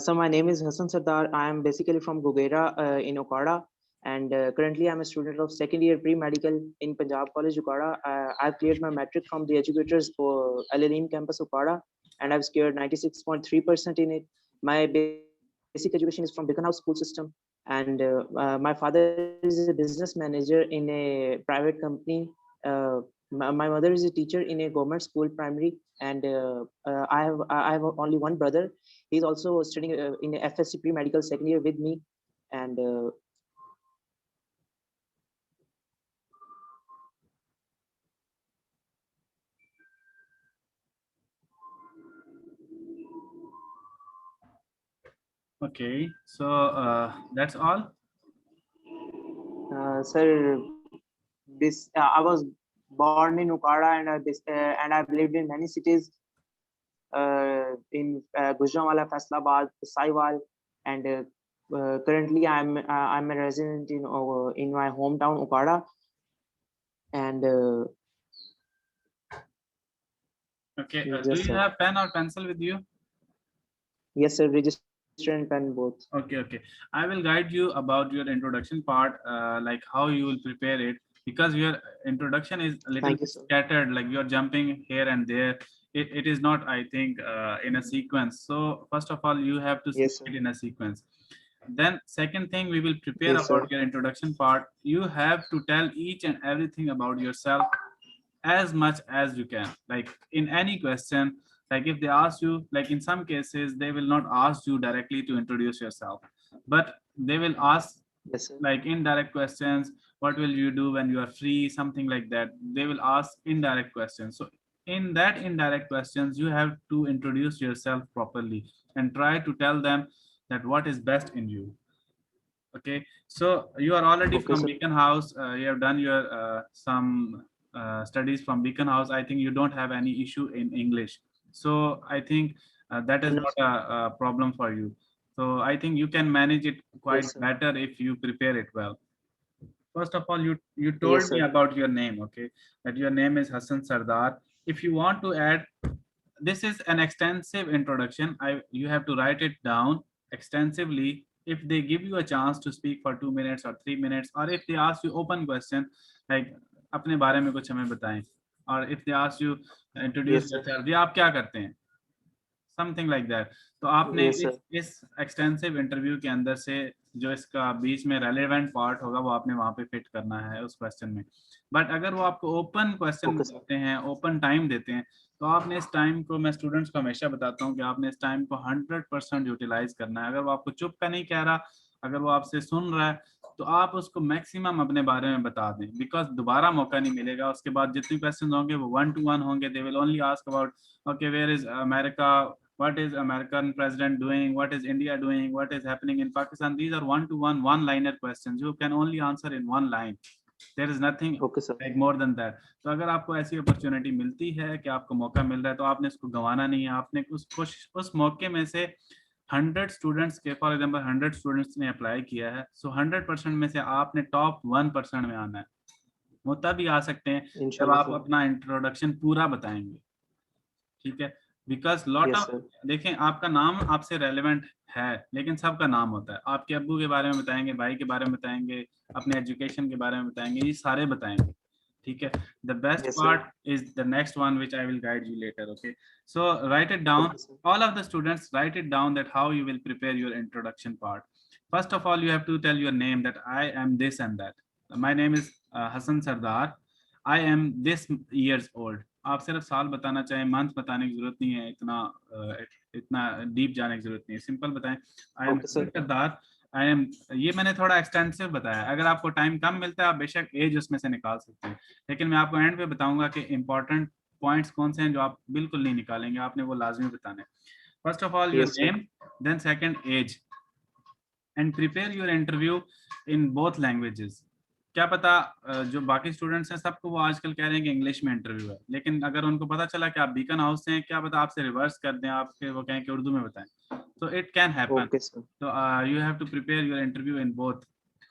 So my name is Hassan Sardar. I am basically from Gugera in Okada, and currently I'm a student of second year pre-medical in Punjab College, Okada. I've cleared my metric from the educators for Al-Alim campus, Okada, and I've scored 96.3% in it. My basic education is from Beacon House School System, and my father is a business manager in a private company. My mother is a teacher in a government school primary, and I have only one brother. He's also studying in FSC pre-medical second year with me, and Okay. So that's all. sir, this I was born in Okada, and I've lived in many cities in Gujranwala, Faisalabad, Saiwal, and currently I'm a resident in my hometown Okada, and Okay. yes, Do you sir. have pen or pencil with you? Yes, sir. Register and pen both. Okay. Okay. I will guide you about your introduction part, like how you will prepare it, because your introduction is a little Thank you, bit sir. scattered, like you're jumping here and there. It is not, I think, in a sequence. So first of all, you have to Yes, see sir. it in a sequence. Then second thing, we will prepare Yes, sir. about your introduction part. You have to tell each and everything about yourself as much as you can, like in any question. Like if they ask you, like in some cases they will not ask you directly to introduce yourself, but they will ask Yes, sir. like indirect questions. What will you do when you are free, something like that. They will ask indirect questions. So in that indirect questions, you have to introduce yourself properly and try to tell them that what is best in you. Okay, so you are already Okay, from sir. Beacon House. You have done your some studies from Beacon House. I think you don't have any issue in English. So I think that is No, not sir. a problem for you. So I think you can manage it quite Yes, sir. better if you prepare it well. First of all, you Yes, told me sir. about your name, okay? That your name is Hassan Sardar. If you want to add, this is an extensive introduction. You have to write it down extensively. If they give you a chance to speak for 2 minutes or 3 minutes, or if they ask you open question, like अपने बारे में कुछ हमें बताएं। और if they ask you introduce Yes, sir. Yourself, ये आप क्या करते हैं, समथिंग लाइक दैट। तो आपने Yes, sir. इस एक्सटेंसिव इंटरव्यू के अंदर से जो इसका बीच में रेलेवेंट पार्ट होगा वो आपने वहाँ पे फिट करना है उस क्वेश्चन में। बट अगर वो आपको ओपन क्वेश्चन Okay, sir. देते हैं, ओपन टाइम देते हैं, तो आपने इस टाइम को, मैं स्टूडेंट्स को हमेशा बताता हूँ कि आपने इस टाइम को 100% यूटिलाइज करना है। अगर वो आपको चुप का नहीं कह रहा, अगर वो आपसे सुन रहा है, तो आप उसको मैक्सिमम अपने बारे में बता दें, बिकॉज दोबारा मौका नहीं मिलेगा। उसके बाद जितने क्वेश्चन होंगे वो 1 to 1 होंगे। They will only ask about okay where is America, what is American president doing, what is India doing, what is happening in Pakistan. These are 1 to 1 one liner questions you can only answer in one line. There is nothing Okay, sir. like more than that. तो अगर आपको ऐसी opportunity मिलती है कि आपको मौका मिल रहा है, तो आपने इसको गंवाना नहीं है। आपने उस मौके में से 100 स्टूडेंट्स के, फॉर एग्जांपल 100 स्टूडेंट्स ने अप्लाई किया है, सो 100% में से आपने टॉप 1% में आना है। वो तभी आ सकते हैं जब Inshallah, आप sir. अपना इंट्रोडक्शन पूरा बताएंगे, ठीक है। Because lot Yes, of, sir. देखें आपका नाम आपसे रेलेवेंट है, लेकिन सबका नाम होता है। आपके अब्बू के बारे में बताएंगे, भाई के बारे में बताएंगे, अपने एजुकेशन के बारे में बताएंगे, ये सारे बताएंगे, ठीक है। The best Yes, sir. Part is the next one which I will guide you later, okay. So right it down, Okay, sir. all of the students write it down that how you will prepare your introduction part. First of all, you have to tell your name, that I am this and that. My name is Hassan Sardar. I am this years old. आप सिर्फ साल बताना चाहें, month बताने की जरूरत नहीं है, इतना डीप जाने की जरूरत नहीं है, सिंपल बताएं I am Okay, sir. Sardar, I am. ये मैंने थोड़ा एक्सटेंसिव बताया, अगर आपको टाइम कम मिलता है आप बेशक एज उसमें से निकाल सकते हैं, लेकिन मैं आपको एंड पे बताऊंगा कि इंपॉर्टेंट पॉइंट्स कौन से हैं जो आप बिल्कुल नहीं निकालेंगे, आपने वो लाजमी बताने। First of all your Yes, sir. Name, then second age, and prepare your interview in both languages. क्या पता जो बाकी स्टूडेंट्स हैं सबको वो आजकल कह रहे हैं कि इंग्लिश में इंटरव्यू है, लेकिन अगर उनको पता चला कि आप बीकन हाउस से हैं, क्या पता आपसे रिवर्स कर दें, आपके वो कहें कि उर्दू में बताएं, तो it can happen. Okay, sir. तो you have to prepare your interview in both.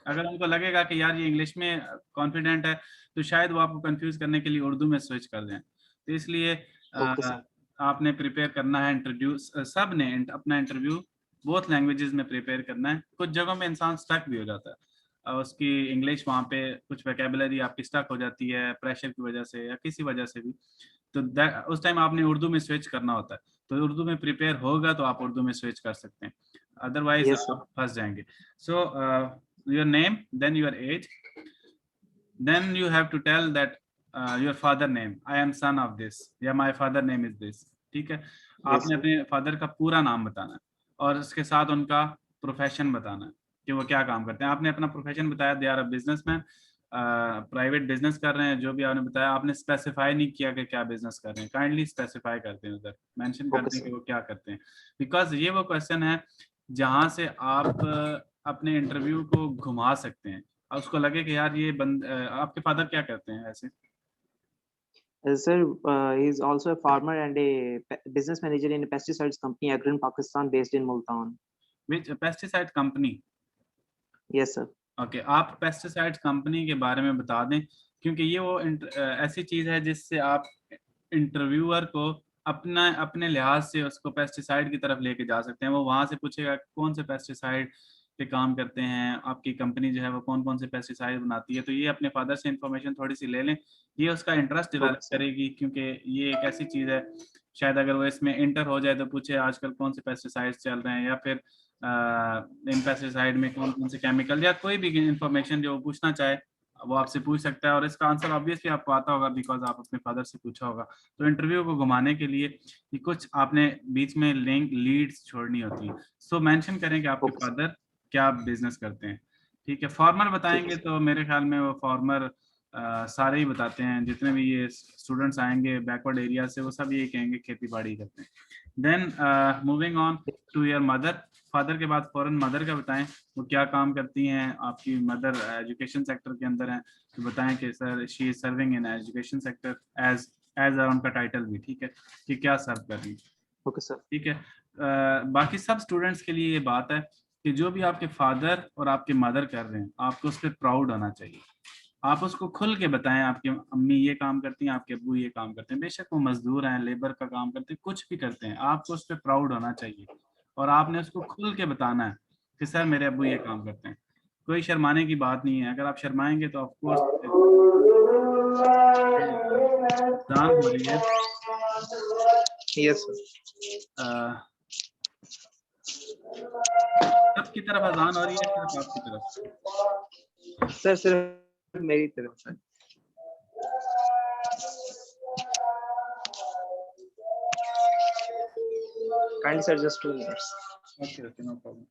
अगर उनको लगेगा कि यार ये इंग्लिश में कॉन्फिडेंट है, तो शायद वो आपको कंफ्यूज करने के लिए उर्दू में स्विच कर दें। तो इसलिए Okay, sir. आपने प्रिपेयर करना है इंटरव्यू, सब ने अपना इंटरव्यू बोथ लैंग्वेजेस में प्रिपेयर करना है। कुछ जगहों में इंसान स्टक भी हो जाता है, उसकी इंग्लिश वहाँ पे कुछ वोकैबुलरी आपकी स्टक हो जाती है प्रेशर की वजह से या किसी वजह से भी, तो उस टाइम आपने उर्दू में स्विच करना होता है। तो उर्दू में प्रिपेयर होगा तो आप उर्दू में स्विच कर सकते हैं, अदरवाइज Yes, sir. आप फंस जाएंगे। So your name, then your age, then you have to tell that your father name, I am son of this, या my father name is this, ठीक है। Yes, आपने sir. अपने फादर का पूरा नाम बताना है और उसके साथ उनका प्रोफेशन बताना है कि वो क्या काम करते हैं। आपने अपना प्रोफेशन बताया, they are a businessman, private business कर रहे हैं, जो भी आपने बताया, आपने स्पेसिफाई नहीं किया कि क्या बिजनेस कर रहे हैं। काइंडली स्पेसिफाई करते हैं, उधर मेंशन करते हैं कि वो क्या करते हैं, बिकॉज ये वो क्वेश्चन है जहां से आप अपने इंटरव्यू को घुमा सकते हैं, उसको लगे कि यार ये आपके फादर क्या करते हैं ऐसे? Sir, he is also a farmer and a business manager in a pesticides company, Agron Pakistan, based in Multan. Which pesticide company? Yes, sir. Okay, आप पेस्टिसाइड कंपनी के बारे में बता दें, क्योंकि ये वो ऐसी चीज है जिससे आप इंटरव्यूअर को अपने लिहाज से उसको पेस्टिसाइड की तरफ लेके जा सकते हैं। वो वहां से पूछेगा कौन से पेस्टिसाइड पे काम करते हैं, आपकी कंपनी जो है वो कौन कौन से पेस्टिसाइड बनाती है। तो ये अपने फादर से इंफॉर्मेशन थोड़ी सी ले लें, ये उसका इंटरेस्ट डेवलप Okay, sir. करेगी, क्योंकि ये एक ऐसी चीज है शायद अगर वो इसमें इंटर हो जाए तो पूछे आजकल कौन से पेस्टिसाइड्स चल रहे हैं, या फिर इन पेस्टिसाइड में कौन कौन से केमिकल, या कोई भी इंफॉर्मेशन जो पूछना चाहे वो आपसे पूछ सकता है। और इसका आंसर ऑब्वियसली आपको आता होगा बिकॉज आप अपने फादर से पूछा होगा। तो इंटरव्यू को घुमाने के लिए ये कुछ आपने बीच में लिंक लीड्स छोड़नी होती है। सो मेंशन करें कि आपके Okay, sir. फादर क्या बिजनेस करते हैं, ठीक है। फार्मर बताएंगे ठीक है, तो मेरे ख्याल में वो फार्मर सारे ही बताते हैं, जितने भी ये स्टूडेंट्स आएंगे बैकवर्ड एरिया से वो सब ये कहेंगे खेती बाड़ी करते हैं। Then moving on to your mother, father के बाद फौरन मदर का बताएं, वो क्या काम करती हैं। आपकी मदर एजुकेशन सेक्टर के अंदर हैं, तो बताएं कि sir she is serving in education sector as उनका टाइटल भी, ठीक है, कि क्या सर्व कर रही है, Okay, sir. ठीक है। बाकी सब स्टूडेंट्स के लिए ये बात है कि जो भी आपके फादर और आपके मदर कर रहे हैं आपको उस पर प्राउड होना चाहिए। आप उसको खुल के बताएं, आपकी अम्मी ये काम करती हैं, आपके अब्बू ये काम करते हैं, बेशक वो मजदूर हैं, लेबर का काम करते हैं, कुछ भी करते हैं, आपको उस पर प्राउड होना चाहिए और आपने उसको खुल के बताना है कि सर मेरे अब्बू ये काम करते हैं। कोई शर्माने की बात नहीं है, अगर आप शर्माएंगे तो ऑफ कोर्स अजान हो रही है। Yes sir. सबकी तरफ अजान हो रही है, सिर्फ आपकी तरफ? सर सिर्फ मेरी तरफ sir. Kindly sir just 2 minutes. Okay okay, no problem.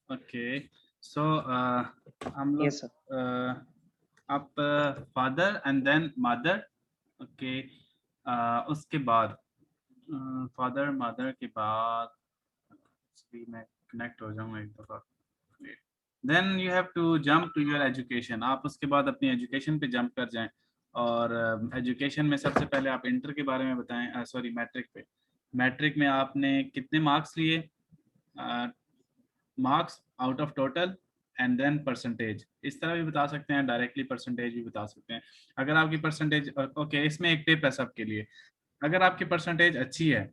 Okay, so हम लोग यस सर। आप father and then mother. Okay, उसके बाद फादर मदर के बाद मैं कनेक्ट हो जाऊंगा एक दफा। Then you have to jump to your education. आप उसके बाद अपनी एजुकेशन पे जंप कर जाएं, और एजुकेशन में सबसे पहले आप इंटर के बारे में बताएं, सॉरी मैट्रिक पे। मैट्रिक में आपने कितने मार्क्स लिए, marks out of total and then percentage. इस तरह भी बता सकते हैं, डायरेक्टली परसेंटेज भी बता सकते हैं। अगर आपकी परसेंटेज ओके, इसमें एक टिप है सबके लिए, अगर आपकी परसेंटेज अच्छी है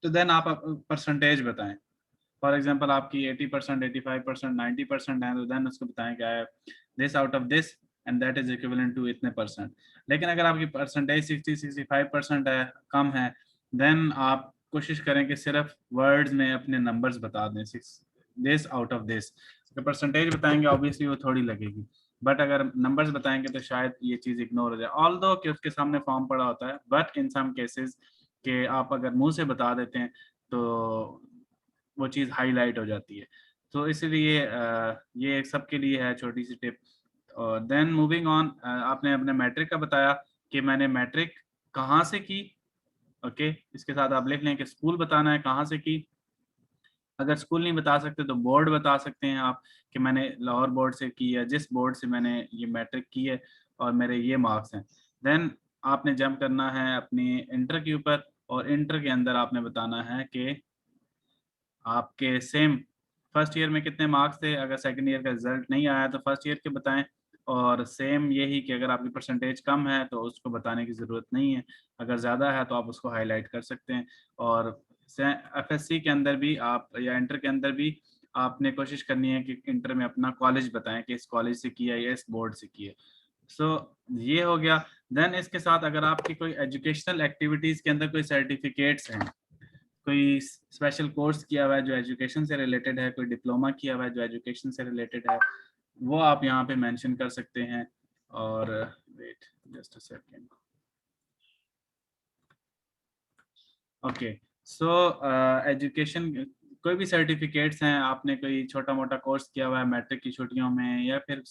तो देन आप परसेंटेज बताएं। फॉर एग्जांपल आपकी 80%, 85%, 90% है, तो देन उसको बताएं क्या है, this out of this and that is equivalent to इतने परसेंट। लेकिन अगर आपकी परसेंटेज 60-65% है, कम है, देन आप कोशिश करें कि सिर्फ वर्ड्स में अपने नंबर्स बता दें, दिस आउट ऑफ दिस। अगर परसेंटेज बताएंगे ऑब्वियसली वो थोड़ी लगेगी, बट अगर नंबर्स बताएंगे तो शायद ये चीज़ इग्नोर हो जाए, ऑल्दो कि उसके सामने फॉर्म पड़ा होता है। बट इन सम केसेस कि आप अगर मुंह से बता देते हैं तो वो चीज़ हाईलाइट हो जाती है। तो इसलिए ये सबके लिए है छोटी सी टिप। और देन मूविंग ऑन, आपने अपने मैट्रिक का बताया कि मैंने मैट्रिक कहाँ से की। ओके, इसके साथ आप लिख लें कि स्कूल बताना है कहाँ से की। अगर स्कूल नहीं बता सकते तो बोर्ड बता सकते हैं आप कि मैंने लाहौर बोर्ड से की है, जिस बोर्ड से मैंने ये मैट्रिक की है और मेरे ये मार्क्स हैं। देन आपने जंप करना है अपनी इंटर के ऊपर, और इंटर के अंदर आपने बताना है कि आपके सेम फर्स्ट ईयर में कितने मार्क्स थे। अगर सेकंड ईयर का रिजल्ट नहीं आया तो फर्स्ट ईयर के बताएं, और सेम यही कि अगर आपकी परसेंटेज कम है तो उसको बताने की ज़रूरत नहीं है, अगर ज़्यादा है तो आप उसको हाईलाइट कर सकते हैं। और एफएससी के अंदर भी आप, या इंटर के अंदर भी आपने कोशिश करनी है कि इंटर में अपना कॉलेज बताएं कि इस कॉलेज से किया या इस बोर्ड से किया। सो ये हो गया। देन इसके साथ अगर आपकी कोई एजुकेशनल एक्टिविटीज़ के अंदर कोई सर्टिफिकेट्स हैं, कोई स्पेशल कोर्स किया हुआ है जो एजुकेशन से रिलेटेड है, कोई डिप्लोमा किया हुआ है जो एजुकेशन से रिलेटेड है, वो आप यहाँ पे मेंशन कर सकते हैं। और wait just a second. Okay, so education, कोई भी सर्टिफिकेट्स हैं, आपने कोई छोटा मोटा कोर्स किया हुआ है मैट्रिक की छुट्टियों में, या फिर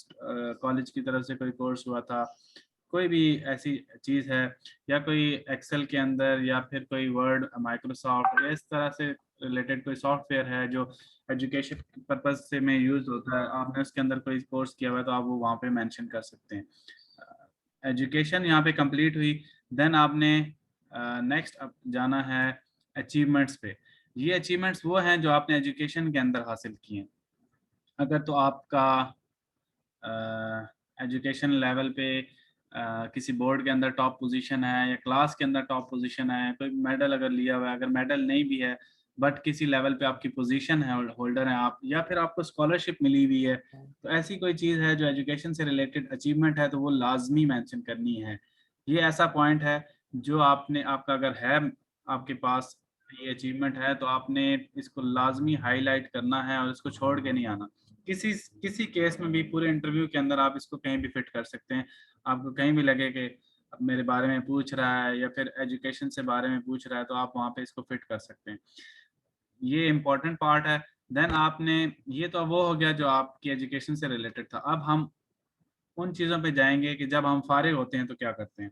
कॉलेज की तरफ से कोई कोर्स हुआ था, कोई भी ऐसी चीज़ है, या कोई एक्सेल के अंदर, या फिर कोई वर्ड, माइक्रोसॉफ्ट, या इस तरह से रिलेटेड कोई सॉफ्टवेयर है जो एजुकेशन पर्पज से में यूज़ होता है, आपने उसके अंदर कोई कोर्स किया हुआ है तो आप वो वहाँ पे मेंशन कर सकते हैं। एजुकेशन यहाँ पे कंप्लीट हुई। देन आपने नेक्स्ट अब जाना है अचीवमेंट्स पे। ये अचीवमेंट्स वो हैं जो आपने एजुकेशन के अंदर हासिल किए हैं। अगर तो आपका एजुकेशन लेवल पे किसी बोर्ड के अंदर टॉप पोजीशन है, या क्लास के अंदर टॉप पोजीशन है, कोई मेडल अगर लिया हुआ है, अगर मेडल नहीं भी है बट किसी लेवल पे आपकी पोजीशन है, होल्डर है आप, या फिर आपको स्कॉलरशिप मिली हुई है, तो ऐसी कोई चीज़ है जो एजुकेशन से रिलेटेड अचीवमेंट है तो वो लाजमी मेंशन करनी है। ये ऐसा पॉइंट है जो आपने, आपका अगर है आपके पास ये अचीवमेंट है तो आपने इसको लाजमी हाईलाइट करना है और इसको छोड़ के नहीं आना। किसी किसी केस में भी पूरे इंटरव्यू के अंदर आप इसको कहीं भी फिट कर सकते हैं। आपको कहीं भी लगे कि अब मेरे बारे में पूछ रहा है या फिर एजुकेशन से बारे में पूछ रहा है, तो आप वहाँ पे इसको फिट कर सकते हैं। ये इम्पोर्टेंट पार्ट है। देन आपने, ये तो वो हो गया जो आपकी एजुकेशन से रिलेटेड था। अब हम उन चीज़ों पे जाएंगे कि जब हम फारिग होते हैं तो क्या करते हैं।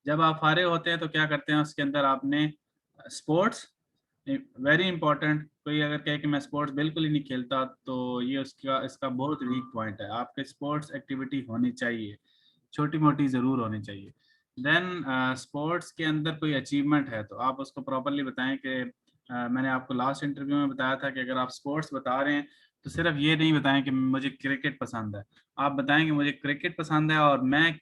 जब आप फारिग होते हैं तो क्या करते हैं, उसके अंदर आपने स्पोर्ट्स, वेरी इंपॉर्टेंट। कोई अगर कहे कि मैं स्पोर्ट्स बिल्कुल ही नहीं खेलता तो ये उसका इसका बहुत वीक पॉइंट है। आपके स्पोर्ट्स एक्टिविटी होनी चाहिए, छोटी मोटी ज़रूर होनी चाहिए। देन स्पोर्ट्स के अंदर कोई अचीवमेंट है तो आप उसको प्रॉपरली बताएं कि मैंने आपको लास्ट इंटरव्यू में बताया था कि अगर आप स्पोर्ट्स बता रहे हैं तो सिर्फ ये नहीं बताएं कि मुझे क्रिकेट पसंद है। आप बताएं कि मुझे क्रिकेट पसंद है और मैं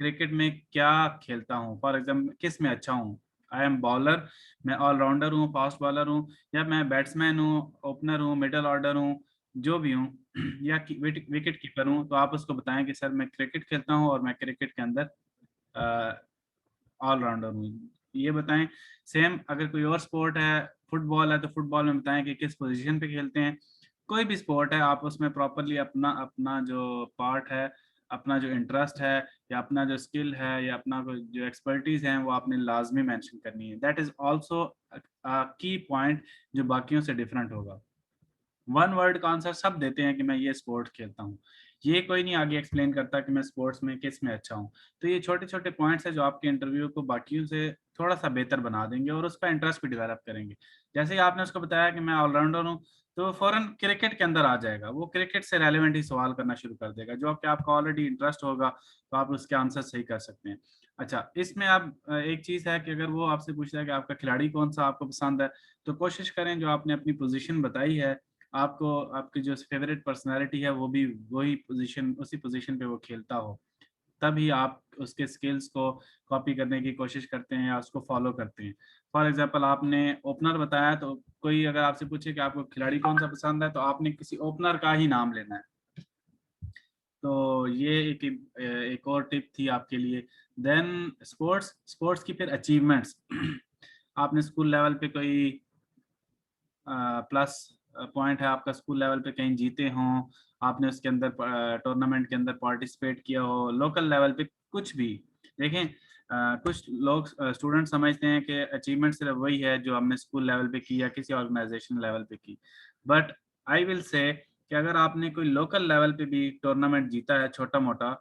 क्रिकेट में क्या खेलता हूँ, फॉर एग्जाम्पल किस में अच्छा हूँ। आई एम बॉलर, मैं ऑलराउंडर हूँ, फास्ट बॉलर हूँ, या मैं बैट्समैन हूँ, ओपनर हूँ, मिडल ऑर्डर हूँ, जो भी हूँ, या विकेट कीपर हूँ। तो आप उसको बताएं कि सर मैं क्रिकेट खेलता हूँ और मैं क्रिकेट के अंदर ऑलराउंडर हूँ, ये बताएं। सेम अगर कोई और स्पोर्ट है, फुटबॉल है, तो फुटबॉल में बताएं कि किस पोजीशन पे खेलते हैं। कोई भी स्पोर्ट है आप उसमें प्रॉपरली अपना अपना जो पार्ट है, अपना जो इंटरेस्ट है, या अपना जो स्किल है, या अपना जो एक्सपर्टीज है, वो आपने लाजमी मेंशन करनी है। दैट इज आल्सो की पॉइंट जो बाकियों से डिफरेंट होगा। वन वर्ड का आंसर सब देते हैं कि मैं ये स्पोर्ट खेलता हूँ, ये कोई नहीं आगे एक्सप्लेन करता कि मैं स्पोर्ट्स में किस में अच्छा हूँ। तो ये छोटे छोटे पॉइंट्स है जो आपके इंटरव्यू को बाकियों से थोड़ा सा बेहतर बना देंगे और उसका इंटरेस्ट भी डेवलप करेंगे। जैसे ही आपने उसको बताया कि मैं ऑलराउंडर हूँ, तो फौरन क्रिकेट के अंदर आ जाएगा, वो क्रिकेट से रेलिवेंट ही सवाल करना शुरू कर देगा, जो कि आपका ऑलरेडी इंटरेस्ट होगा, तो आप उसके आंसर सही कर सकते हैं। अच्छा, इसमें आप एक चीज़ है कि अगर वो आपसे पूछ रहा है कि आपका खिलाड़ी कौन सा आपको पसंद है, तो कोशिश करें जो आपने अपनी पोजीशन बताई है, आपको आपकी जो फेवरेट पर्सनालिटी है वो भी वही पोजीशन, उसी पोजीशन पे वो खेलता हो, तभी आप उसके स्किल्स को कॉपी करने की कोशिश करते हैं या उसको फॉलो करते हैं। फॉर एग्जांपल आपने ओपनर बताया, तो कोई अगर आपसे पूछे कि आपको खिलाड़ी कौन सा पसंद है, तो आपने किसी ओपनर का ही नाम लेना है। तो ये एक और टिप थी आपके लिए। देन स्पोर्ट्स, स्पोर्ट्स की फिर अचीवमेंट्स। आपने स्कूल लेवल पे कोई प्लस पॉइंट है आपका, स्कूल लेवल पे कहीं जीते हों, आपने उसके अंदर टूर्नामेंट के अंदर पार्टिसिपेट किया हो, लोकल लेवल पे कुछ भी। देखें, कुछ लोग स्टूडेंट समझते हैं कि अचीवमेंट सिर्फ वही है जो हमने स्कूल लेवल पे की या किसी ऑर्गेनाइजेशन लेवल पे की, बट आई विल से कि अगर आपने कोई लोकल लेवल पे भी टूर्नामेंट जीता है छोटा मोटा,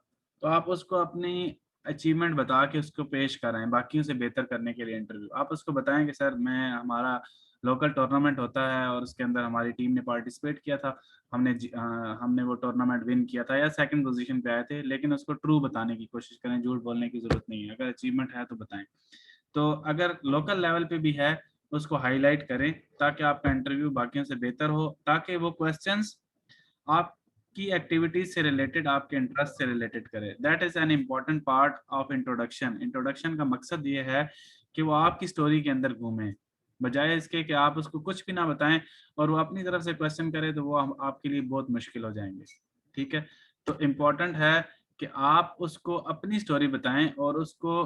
तो आप उसको अपनी अचीवमेंट बता के उसको पेश कराएं बाकियों से बेहतर करने के लिए। इंटरव्यू आप उसको बताएं कि सर मैं हमारा लोकल टूर्नामेंट होता है और उसके अंदर हमारी टीम ने पार्टिसिपेट किया था, हमने वो टूर्नामेंट विन किया था या सेकंड पोजीशन पे आए थे, लेकिन उसको ट्रू बताने की कोशिश करें, झूठ बोलने की जरूरत नहीं है। अगर अचीवमेंट है तो बताएं। तो अगर लोकल लेवल पे भी है उसको हाईलाइट करें ताकि आपका इंटरव्यू बाकियों से बेहतर हो, ताकि वो क्वेश्चंस आपकी एक्टिविटीज से रिलेटेड, आपके इंटरेस्ट से रिलेटेड करे। That is an important part of introduction. Introduction का मकसद ये है कि वो आपकी स्टोरी के अंदर घूमे, बजाय इसके कि आप उसको कुछ भी ना बताएं और वो अपनी तरफ से क्वेश्चन करे, तो वो आपके लिए बहुत मुश्किल हो जाएंगे। ठीक है, तो इम्पोर्टेंट है कि आप उसको अपनी स्टोरी बताएं और उसको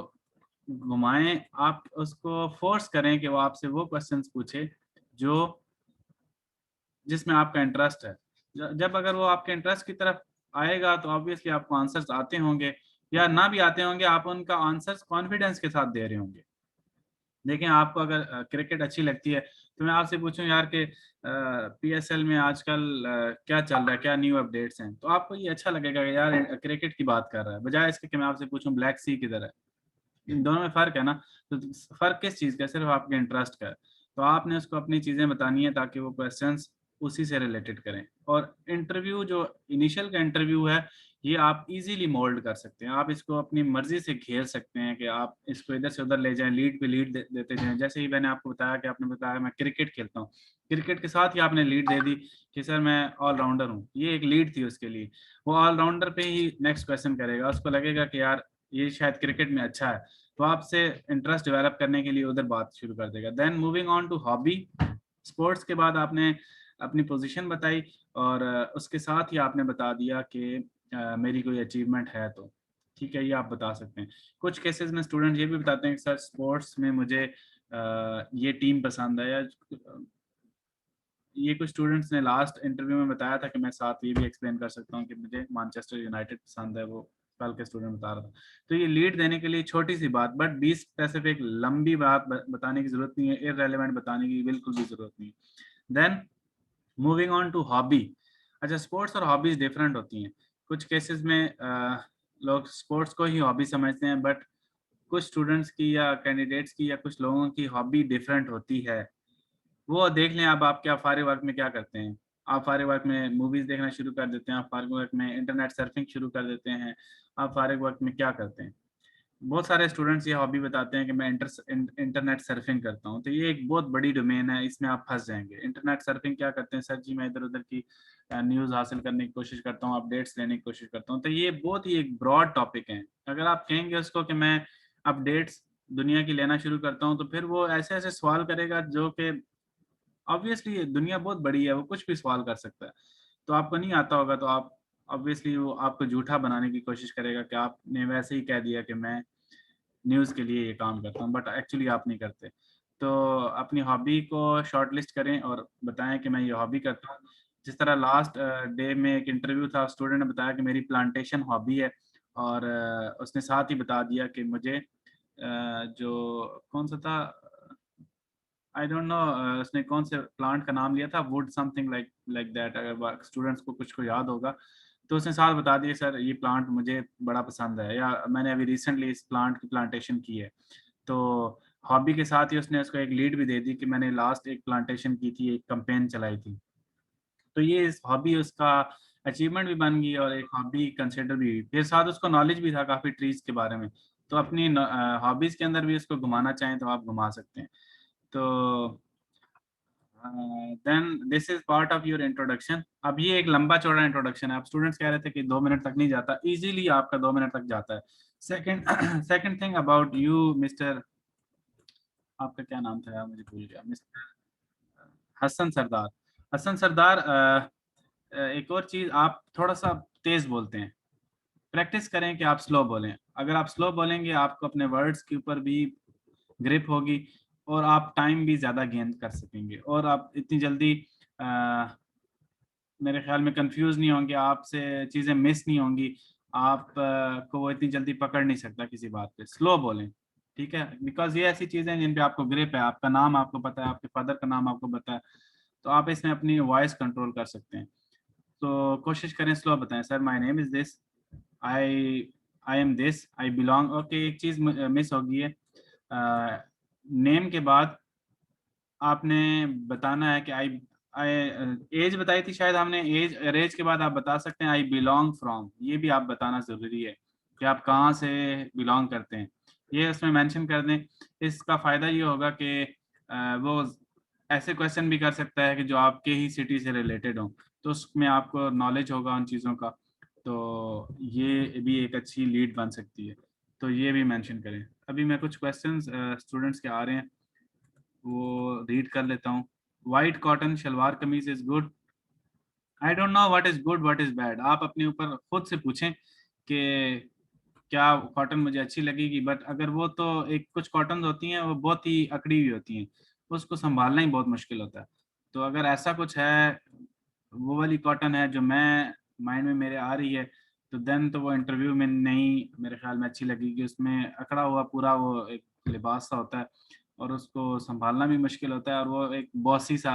घुमाएं, आप उसको फोर्स करें कि वो आपसे वो क्वेश्चंस पूछे जो जिसमें आपका इंटरेस्ट है। जब अगर वो आपके इंटरेस्ट की तरफ आएगा तो ऑब्वियसली आपको आंसर्स आते होंगे, या ना भी आते होंगे आप उनका आंसर्स कॉन्फिडेंस के साथ दे रहे होंगे। देखें, आपको अगर क्रिकेट अच्छी लगती है तो मैं आपसे पूछूं यार कि पीएसएल में आजकल क्या चल रहा है, क्या न्यू अपडेट्स हैं, तो आपको ये अच्छा लगेगा कि यार क्रिकेट की बात कर रहा है, बजाय इसके कि मैं आपसे पूछूं ब्लैक सी किधर है। इन दोनों में फ़र्क है ना। तो फ़र्क किस चीज़ का है? सिर्फ आपके इंटरेस्ट का है। तो आपने उसको अपनी चीज़ें बतानी है ताकि वो क्वेश्चंस उसी से रिलेटेड करें। और इंटरव्यू जो इनिशियल का इंटरव्यू है, ये आप इजीली मोल्ड कर सकते हैं। आप इसको अपनी मर्ज़ी से घेर सकते हैं कि आप इसको इधर से उधर ले जाएँ, लीड पे लीड देते जाएँ। जैसे ही मैंने आपको बताया कि आपने बताया मैं क्रिकेट खेलता हूँ, क्रिकेट के साथ ही आपने लीड दे दी कि सर मैं ऑल-राउंडर हूँ। ये एक लीड थी उसके लिए। वो ऑल-राउंडर पे ही नेक्स्ट क्वेश्चन करेगा। उसको लगेगा कि यार ये शायद क्रिकेट में अच्छा है, तो आपसे इंटरेस्ट डेवलप करने के लिए उधर बात शुरू कर देगा। Then moving on to hobby, sports के बाद आपने अपनी पोजीशन बताई और उसके साथ ही आपने बता दिया कि मेरी कोई अचीवमेंट है तो ठीक है, ये आप बता सकते हैं। कुछ केसेस में स्टूडेंट ये भी बताते हैं कि सर स्पोर्ट्स में मुझे ये टीम पसंद है, या ये कुछ स्टूडेंट्स ने लास्ट इंटरव्यू में बताया था कि मैं साथ ये भी एक्सप्लेन कर सकता हूँ कि मुझे मैनचेस्टर यूनाइटेड पसंद है, वो कल के स्टूडेंट बता रहा था। तो ये लीड देने के लिए छोटी सी बात, बट 20 स्पेसिफिक लंबी बात बताने की जरूरत नहीं है, इररेलेवेंट बताने की बिल्कुल भी जरूरत नहीं है। Then moving on to hobby. अच्छा, स्पोर्ट्स और हॉबीज डिफरेंट होती हैं। कुछ केसेस में लोग स्पोर्ट्स को ही हॉबी समझते हैं, बट कुछ स्टूडेंट्स की या कैंडिडेट्स की या कुछ लोगों की हॉबी डिफरेंट होती है। वो देख लें आप क्या फारिग वक्त में क्या करते हैं। आप फारिग वक्त में मूवीज देखना शुरू कर देते हैं, आप फारिग वक्त में इंटरनेट सर्फिंग शुरू कर देते हैं, आप फारिग वक्त में क्या करते हैं। बहुत सारे स्टूडेंट्स ये हॉबी बताते हैं कि मैं इंटरनेट सर्फिंग करता हूँ, तो ये एक बहुत बड़ी डोमेन है, इसमें आप फंस जाएंगे। इंटरनेट सर्फिंग क्या करते हैं सर जी, मैं इधर उधर की न्यूज़ हासिल करने की कोशिश करता हूँ, अपडेट्स लेने की कोशिश करता हूँ। तो ये बहुत ही एक ब्रॉड टॉपिक है। अगर आप कहेंगे उसको कि मैं अपडेट्स दुनिया की लेना शुरू करता हूँ, तो फिर वो ऐसे ऐसे सवाल करेगा जो कि ऑब्वियसली दुनिया बहुत बड़ी है, वो कुछ भी सवाल कर सकता है। तो आपको नहीं आता होगा तो आप ऑब्वियसली वो आपको झूठा बनाने की कोशिश करेगा कि आपने वैसे ही कह दिया कि मैं न्यूज़ के लिए ये काम करता हूँ, बट एक्चुअली आप नहीं करते। तो अपनी हॉबी को शॉर्ट लिस्ट करें और बताएं कि मैं ये हॉबी करता हूँ। जिस तरह लास्ट डे में एक इंटरव्यू था, स्टूडेंट ने बताया कि मेरी प्लांटेशन हॉबी है, और उसने साथ ही बता दिया कि मुझे जो कौन सा था, आई डोंट नो, उसने कौन से प्लांट का नाम लिया था, would something like like that. अगर स्टूडेंट्स को कुछ को याद होगा तो उसने साथ बता दिया सर ये प्लांट मुझे बड़ा पसंद है, या मैंने अभी रिसेंटली इस प्लांट की प्लांटेशन की है। तो हॉबी के साथ ही उसने उसको एक लीड भी दे दी कि मैंने लास्ट एक प्लांटेशन की थी, एक कैंपेन चलाई थी। तो ये इस हॉबी उसका अचीवमेंट भी बन गई और एक हॉबी कंसिडर भी हुई। फिर साथ उसको नॉलेज भी था काफ़ी ट्रीज के बारे में। तो अपनी हॉबीज़ के अंदर भी उसको घुमाना चाहें तो आप घुमा सकते हैं। तो then this is part of your introduction. अब ये एक लंबा चौड़ा इंट्रोडक्शन है। आप स्टूडेंट्स कह रहे थे कि 2 मिनट तक नहीं जाता, इजीली आपका 2 मिनट तक जाता है। Second second thing about you mister, आपका क्या नाम था यार, मुझे भूल गया। मिस्टर हसन सरदार। हसन सरदार, एक और चीज, आप थोड़ा सा तेज बोलते हैं। प्रैक्टिस करें कि आप स्लो बोलें। अगर आप स्लो बोलेंगे आपको अपने वर्ड्स के ऊपर भी ग्रिप होगी और आप टाइम भी ज़्यादा गेन कर सकेंगे, और आप इतनी जल्दी मेरे ख्याल में कंफ्यूज नहीं होंगे, आपसे चीज़ें मिस नहीं होंगी, आप को वो इतनी जल्दी पकड़ नहीं सकता किसी बात पे, स्लो बोलें, ठीक है, बिकॉज ये ऐसी चीजें हैं जिन पे आपको ग्रिप है, आपका नाम आपको पता है, आपके फादर का नाम आपको पता है, तो आप इसमें अपनी वॉइस कंट्रोल कर सकते हैं। तो कोशिश करें स्लो बताएं, sir my name is this, I I am this, I belong. Okay, एक चीज मिस हो गई है, नेम के बाद आपने बताना है कि आई आई एज बताई थी शायद हमने, एज के बाद आप बता सकते हैं आई बिलोंग फ्रॉम, ये भी आप बताना जरूरी है कि आप कहाँ से बिलोंग करते हैं, ये उसमें मेंशन कर दें। इसका फायदा ये होगा कि वो ऐसे क्वेश्चन भी कर सकता है कि जो आपके ही सिटी से रिलेटेड हो, तो उसमें आपको नॉलेज होगा उन चीज़ों का, तो ये भी एक अच्छी लीड बन सकती है, तो ये भी मेंशन करें। अभी मैं कुछ क्वेश्चंस स्टूडेंट्स के आ रहे हैं वो रीड कर लेता हूँ। वाइट कॉटन शलवार कमीज is good, I don't know what is good what is bad, आप अपने ऊपर खुद से पूछें कि क्या कॉटन मुझे अच्छी लगेगी, बट अगर वो तो एक कुछ कॉटन होती हैं वो बहुत ही अकड़ी हुई होती हैं, उसको संभालना ही बहुत मुश्किल होता है, तो अगर ऐसा कुछ है, वो वाली कॉटन है जो मैं माइंड में मेरे आ रही है, तो देन तो वो इंटरव्यू में नहीं मेरे ख्याल में अच्छी लगेगी, उसमें अकड़ा हुआ पूरा वो एक लिबास सा होता है और उसको संभालना भी मुश्किल होता है, और वो एक बॉसी सा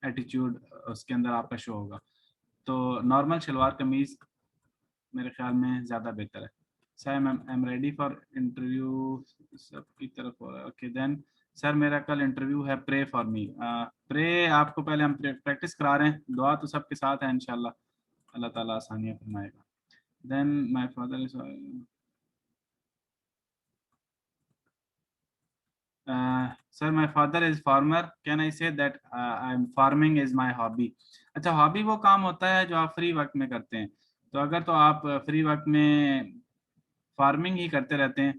एटीट्यूड उसके अंदर आपका शो होगा, तो नॉर्मल शलवार कमीज मेरे ख्याल में ज़्यादा बेहतर है। Sir I am ready for interview, सबकी तरफ हो रहा है, ओके देन सर मेरा कल इंटरव्यू है, प्रे फॉर मी, प्रे आपको पहले हम प्रैक्टिस करा रहे हैं, दुआ तो सबके साथ है इंशाल्लाह, अल्लाह ताला आसानियाँ फरमाएगा। Then my father is sir my father is farmer, can I say that I am farming is my hobby. अच्छा, हॉबी वो काम होता है जो आप फ्री वक्त में करते हैं, तो अगर तो आप फ्री वक्त में फार्मिंग ही करते रहते हैं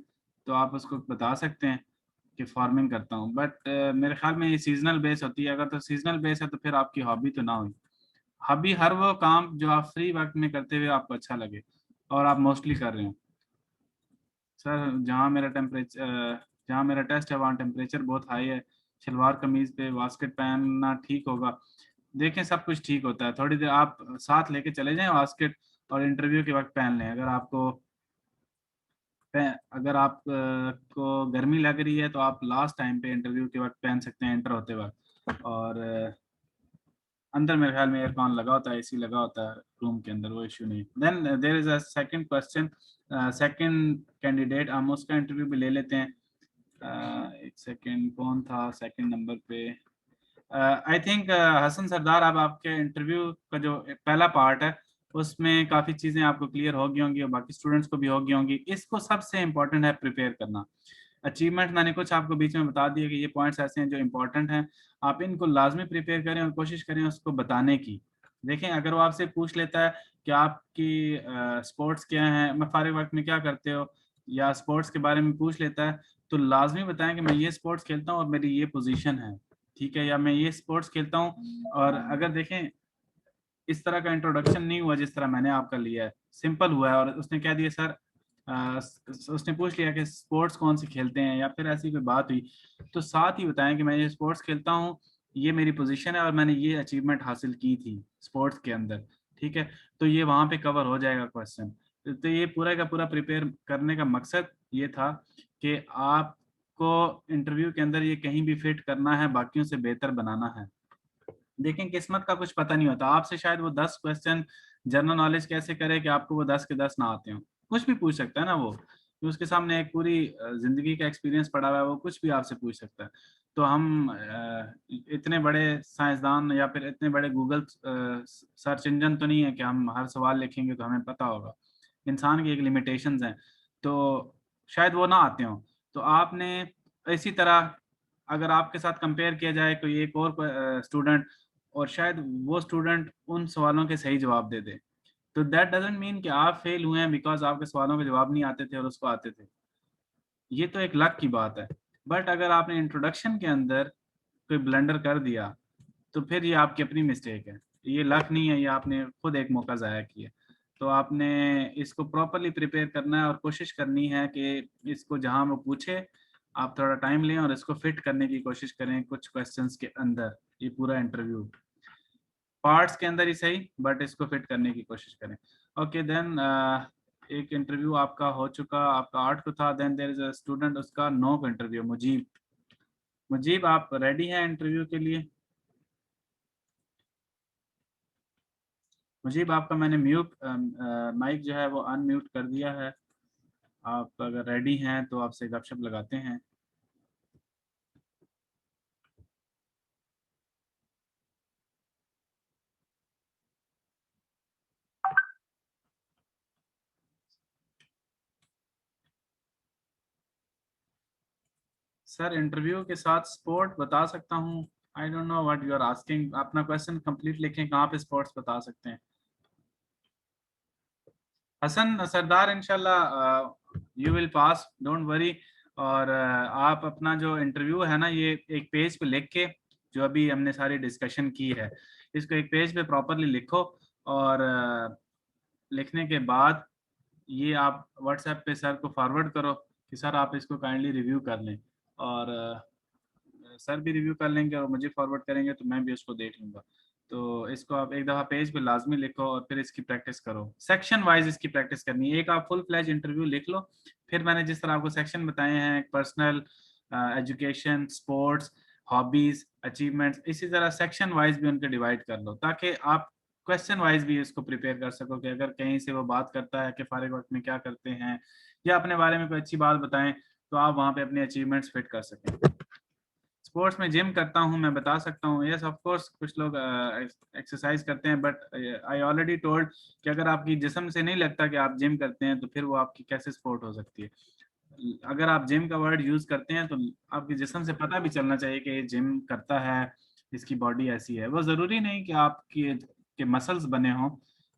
तो आप उसको बता सकते हैं कि फार्मिंग करता हूँ, बट मेरे ख्याल में ये सीजनल बेस होती है, अगर तो सीजनल बेस है तो फिर आपकी हॉबी तो ना हुई। हॉबी हर वो काम जो आप फ्री वक्त में करते हुए आपको अच्छा लगे और आप मोस्टली कर रहे हो। सर जहाँ मेरा टेस्ट है वहाँ टेम्परेचर बहुत हाई है, शलवार कमीज पे वास्केट पहनना ठीक होगा। देखें सब कुछ ठीक होता है, थोड़ी देर आप साथ लेके चले जाएं वास्केट और इंटरव्यू के वक्त पहन लें। अगर आप को गर्मी लग रही है तो आप लास्ट टाइम पे इंटरव्यू के वक्त पहन सकते हैं, एंटर होते वक्त, और अंदर मेरे ख्याल में एयरकॉन लगा होता है, एसी लगा होता है रूम के अंदर, वो इशू नहीं। Then there is a second question, second candidate, हम उसका इंटरव्यू भी ले लेते हैं। एक सेकंड, कौन था सेकंड नंबर पे? आई थिंक हसन सरदार, अब आपके इंटरव्यू का जो पहला पार्ट है उसमें काफ़ी चीज़ें आपको क्लियर हो गई होंगी और बाकी स्टूडेंट्स को भी हो गई होंगी। इसको सबसे इम्पोर्टेंट है प्रिपेयर करना। अचीवमेंट मैंने कुछ आपको बीच में बता दिए कि ये पॉइंट्स ऐसे हैं जो इम्पोर्टेंट हैं, आप इनको लाजमी प्रिपेयर करें और कोशिश करें उसको बताने की। देखें, अगर वो आपसे पूछ लेता है कि आपकी स्पोर्ट्स क्या हैं, मैं फारिग वक्त में क्या करते हो, या स्पोर्ट्स के बारे में पूछ लेता है, तो लाजमी बताएं कि मैं ये स्पोर्ट्स खेलता हूँ और मेरी ये पोजीशन है, ठीक है, या मैं ये स्पोर्ट्स खेलता हूँ। और अगर देखें इस तरह का इंट्रोडक्शन नहीं हुआ जिस तरह मैंने आपका लिया है, सिंपल हुआ है और उसने कह दिया सर, उसने पूछ लिया कि स्पोर्ट्स कौन से खेलते हैं या फिर ऐसी कोई बात हुई, तो साथ ही बताएं कि मैं ये स्पोर्ट्स खेलता हूँ, ये मेरी पोजीशन है और मैंने ये अचीवमेंट हासिल की थी स्पोर्ट्स के अंदर, ठीक है, तो ये वहाँ पे कवर हो जाएगा क्वेश्चन। तो ये पूरा का पूरा प्रिपेयर करने का मकसद ये था कि आपको इंटरव्यू के अंदर ये कहीं भी फिट करना है, बाकियों से बेहतर बनाना है। देखें, किस्मत का कुछ पता नहीं होता, आपसे शायद वो 10 क्वेश्चन जनरल नॉलेज कैसे करे कि आपको वो 10 के 10 ना आते हो, कुछ भी पूछ सकता है ना वो, कि उसके सामने एक पूरी जिंदगी का एक्सपीरियंस पड़ा हुआ है, वो कुछ भी आपसे पूछ सकता है। तो हम इतने बड़े साइंसदान या फिर इतने बड़े गूगल सर्च इंजन तो नहीं है कि हम हर सवाल लिखेंगे तो हमें पता होगा, इंसान की एक लिमिटेशंस हैं, तो शायद वो ना आते हों। तो आपने इसी तरह अगर आपके साथ कंपेयर किया जाए कोई एक और स्टूडेंट, और शायद वो स्टूडेंट उन सवालों के सही जवाब दे दे, तो दैट डजंट मीन कि आप फेल हुए हैं बिकॉज आपके सवालों के जवाब नहीं आते थे और उसको आते थे, ये तो एक लक की बात है। बट अगर आपने इंट्रोडक्शन के अंदर कोई ब्लंडर कर दिया तो फिर ये आपकी अपनी मिस्टेक है, ये लक नहीं है, ये आपने खुद एक मौका ज़ाया किया। तो आपने इसको प्रॉपरली प्रिपेयर करना है और कोशिश करनी है कि इसको जहाँ वो पूछे आप थोड़ा टाइम लें और इसको फिट करने की कोशिश करें कुछ क्वेश्चंस के अंदर, ये पूरा इंटरव्यू पार्ट्स के अंदर ही सही, बट इसको फिट करने की कोशिश करें। ओके देन एक इंटरव्यू आपका हो चुका, आपका 8 को था, then there is a student, उसका 9 को इंटरव्यू। मुजीब, मुजीब आप रेडी हैं इंटरव्यू के लिए? मुजीब आपका मैंने म्यूट माइक जो है वो अनम्यूट कर दिया है। आप अगर रेडी हैं तो आपसे गपशप लगाते हैं। सर इंटरव्यू के साथ स्पोर्ट बता सकता हूँ। I don't know what you are asking. अपना क्वेश्चन कंप्लीट लिखें, कहाँ पे स्पोर्ट्स बता सकते हैं। हसन सरदार इंशाल्लाह you will pass, don't worry. और आप अपना जो इंटरव्यू है ना, ये एक पेज पे लिख के, जो अभी हमने सारी डिस्कशन की है, इसको एक पेज पे प्रॉपरली लिखो। और लिखने के बाद ये आप व्हाट्सएप पे सर को फॉरवर्ड करो कि सर आप इसको काइंडली रिव्यू कर लें। और सर भी रिव्यू कर लेंगे और मुझे फॉरवर्ड करेंगे तो मैं भी उसको देख लूँगा। तो इसको आप एक दफ़ा पेज पे लाजमी लिखो और फिर इसकी प्रैक्टिस करो। सेक्शन वाइज इसकी प्रैक्टिस करनी है। एक आप फुल फ्लैज इंटरव्यू लिख लो, फिर मैंने जिस तरह आपको सेक्शन बताए हैं, personal, education, sports, hobbies, achievements, इसी तरह सेक्शन वाइज भी उनके डिवाइड कर लो, ताकि आप क्वेश्चन वाइज भी इसको प्रिपेयर कर सको कि अगर कहीं से वो बात करता है कि फारिग वक्त में क्या करते हैं या अपने बारे में कोई अच्छी बात बताएं, तो आप वहाँ पे अपनी अचीवमेंट्स फिट कर सकें। स्पोर्ट्स में जिम करता हूँ, मैं बता सकता हूँ। यस ऑफ कोर्स कुछ लोग एक्सरसाइज करते हैं, बट आई ऑलरेडी टोल्ड कि अगर आपकी जिस्म से नहीं लगता कि आप जिम करते हैं तो फिर वो आपकी कैसे स्पोर्ट हो सकती है। अगर आप जिम का वर्ड यूज करते हैं तो आपके जिस्म से पता भी चलना चाहिए कि ये जिम करता है, इसकी बॉडी ऐसी है। वो ज़रूरी नहीं कि आपकी के मसल्स बने हों,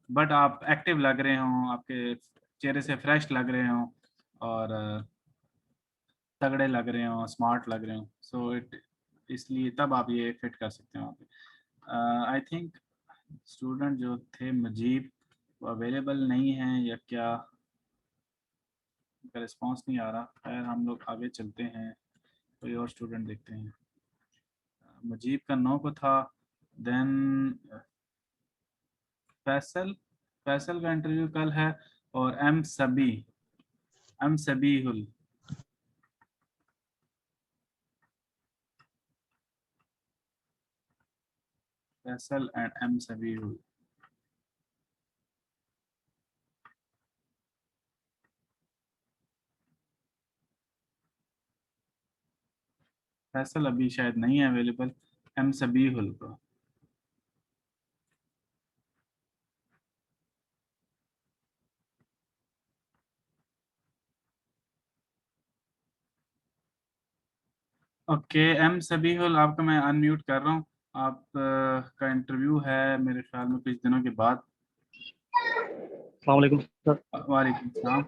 बट आप एक्टिव लग रहे हों, आपके चेहरे से फ्रेश लग रहे हों और तगड़े लग रहे हों, स्मार्ट लग रहे हों। सो इट इसलिए तब आप ये फिट कर सकते हैं वहाँ पे। आई थिंक स्टूडेंट जो थे मुजीब, वो अवेलेबल नहीं हैं या क्या, उनका रिस्पॉन्स नहीं आ रहा। खैर हम लोग आगे चलते हैं, कोई और स्टूडेंट देखते हैं। मुजीब का 9 को था। देन फैसल, फैसल का इंटरव्यू कल है। और M Sabihul, Faisal and M Sabihul. Faisal अभी शायद नहीं है अवेलेबल। एम सबीहुल को। ओके एम सबीहुल, आपका मैं अनम्यूट कर रहा हूँ। आप का इंटरव्यू है मेरे ख्याल में कुछ दिनों के बाद। अस्सलाम वालेकुम सर। वालेकुम सलाम।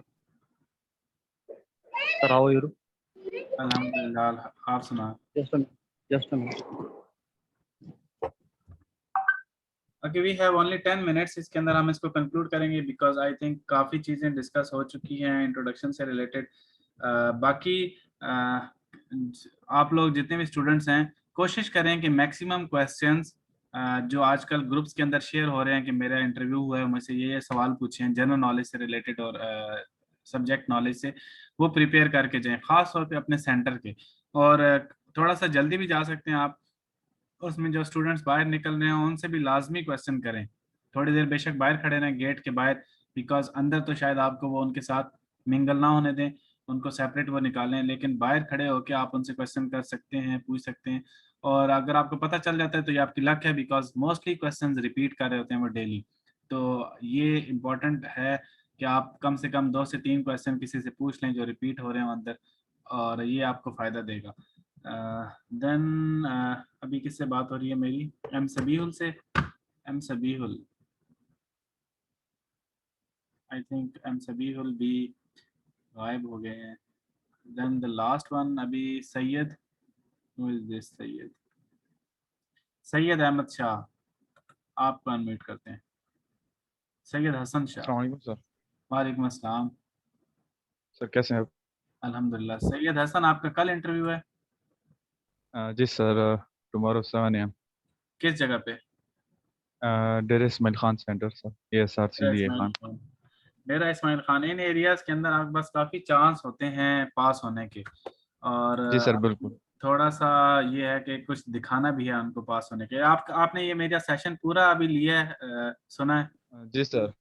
Sir how are you? अल्हम्दुलिल्लाह, आप सुना। Just a minute. Okay we have only 10 minutes, इसके अंदर हम इसको कंक्लूड करेंगे बिकॉज आई थिंक काफ़ी चीज़ें डिस्कस हो चुकी हैं इंट्रोडक्शन से रिलेटेड। बाकी आप लोग जितने भी स्टूडेंट्स हैं, कोशिश करें कि मैक्सिमम क्वेश्चंस जो आजकल ग्रुप्स के अंदर शेयर हो रहे हैं कि मेरा इंटरव्यू हुआ है, मुझसे ये सवाल पूछे हैं जनरल नॉलेज से रिलेटेड और सब्जेक्ट नॉलेज से, वो प्रिपेयर करके जाएं, ख़ास तौर पे अपने सेंटर के। और थोड़ा सा जल्दी भी जा सकते हैं आप, उसमें जो स्टूडेंट्स बाहर निकल रहे हैं उनसे भी लाजमी क्वेश्चन करें। थोड़ी देर बेशक बाहर खड़े रहें गेट के बाहर, बिकॉज अंदर तो शायद आपको वो उनके साथ मिंगल ना होने दें, उनको सेपरेट वो निकालें, लेकिन बाहर खड़े होकर आप उनसे क्वेश्चन कर सकते हैं, पूछ सकते हैं। और अगर आपको पता चल जाता है तो ये आपकी लक है, बिकॉज मोस्टली क्वेश्चन रिपीट कर रहे होते हैं वो डेली। तो ये इम्पोर्टेंट है कि आप कम से कम 2 से 3 क्वेश्चन किसी से पूछ लें जो रिपीट हो रहे हैं अंदर, और ये आपको फ़ायदा देगा। देन अभी किससे बात हो रही है मेरी? एम सबीहुल से। एम सबीहुल, आई थिंक एम सबीहुल भी गायब हो गए हैं। देन द लास्ट वन अभी Syed, who is this Syed? Syed Ahmed Shah, आपको अनम्यूट करते हैं। सैयद हसन शाह। अस्सलाम वालेकुम सर। वालेकुम अस्सलाम। सर कैसे हैं आप? अल्हम्दुलिल्लाह। सैयद हसन, आपका कल इंटरव्यू है? जी सर, टुमारो 7 AM, किस जगह पे? Dera Ismail Khan centre sir, ASRC लिए खान। मेरा इस्माइल खान, इन एरियाज के अंदर आपके पास काफी चांस होते हैं पास होने के, और जी सर बिल्कुल। थोड़ा सा ये है कि कुछ दिखाना भी है उनको पास होने के। आपने ये मेरा सेशन पूरा अभी लिया है, सुना है? जी सर।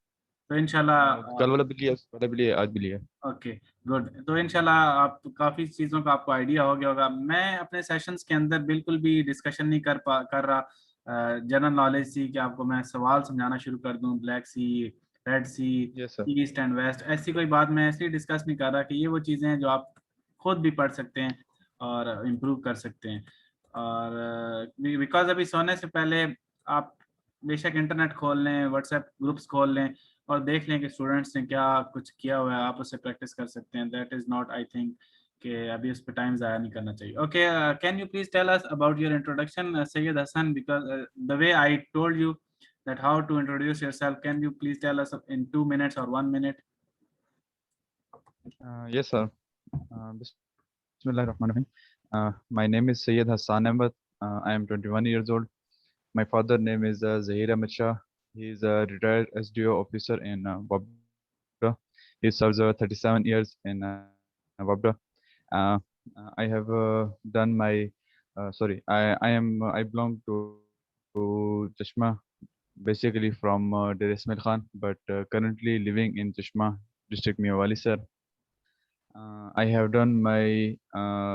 तो इंशाल्लाह कल वाला भी लिया, पहले भी लिया, आज भी लिया। Okay good. तो इंशाल्लाह आप काफ़ी चीज़ों का आपको आइडिया हो गया होगा। मैं अपने सेशंस के अंदर बिल्कुल भी डिस्कशन नहीं कर रहा जनरल नॉलेज सी कि आपको मैं सवाल समझाना शुरू कर दूं, black sea, red sea, yes sir. East and west, ऐसी कोई बात मैं ऐसे डिस्कस नहीं कर रहा कि ये वो चीज़ें हैं जो आप खुद भी पढ़ सकते हैं और इम्प्रूव कर सकते हैं। और बिकॉज अभी सोने से पहले आप बेशक इंटरनेट खोल लें, व्हाट्सएप ग्रुप्स खोल लें और देख लें कि स्टूडेंट्स ने क्या कुछ किया हुआ है, आप उससे प्रैक्टिस कर सकते हैं। That is not, I think, कि अभी उस पर टाइम ज़ाया नहीं करना चाहिए। Okay, can you please tell us about your introduction Syed Hasan, because the way I told you that how to introduce yourself, can you please tell us in 2 minutes or 1 minute? Yes sir. Bismillahirrahmanirrahim. My name is Sayyid Hassan Ahmed. I am 21 years old. My father name is Zahir Ahmed Shah. He is a retired SDO officer in Wabra. He serves 37 years in Wabra. Uh, I have done my I belong to Chashma, basically from Deir Ismail Khan, but currently living in Chashma district, Mewali sir. I have done my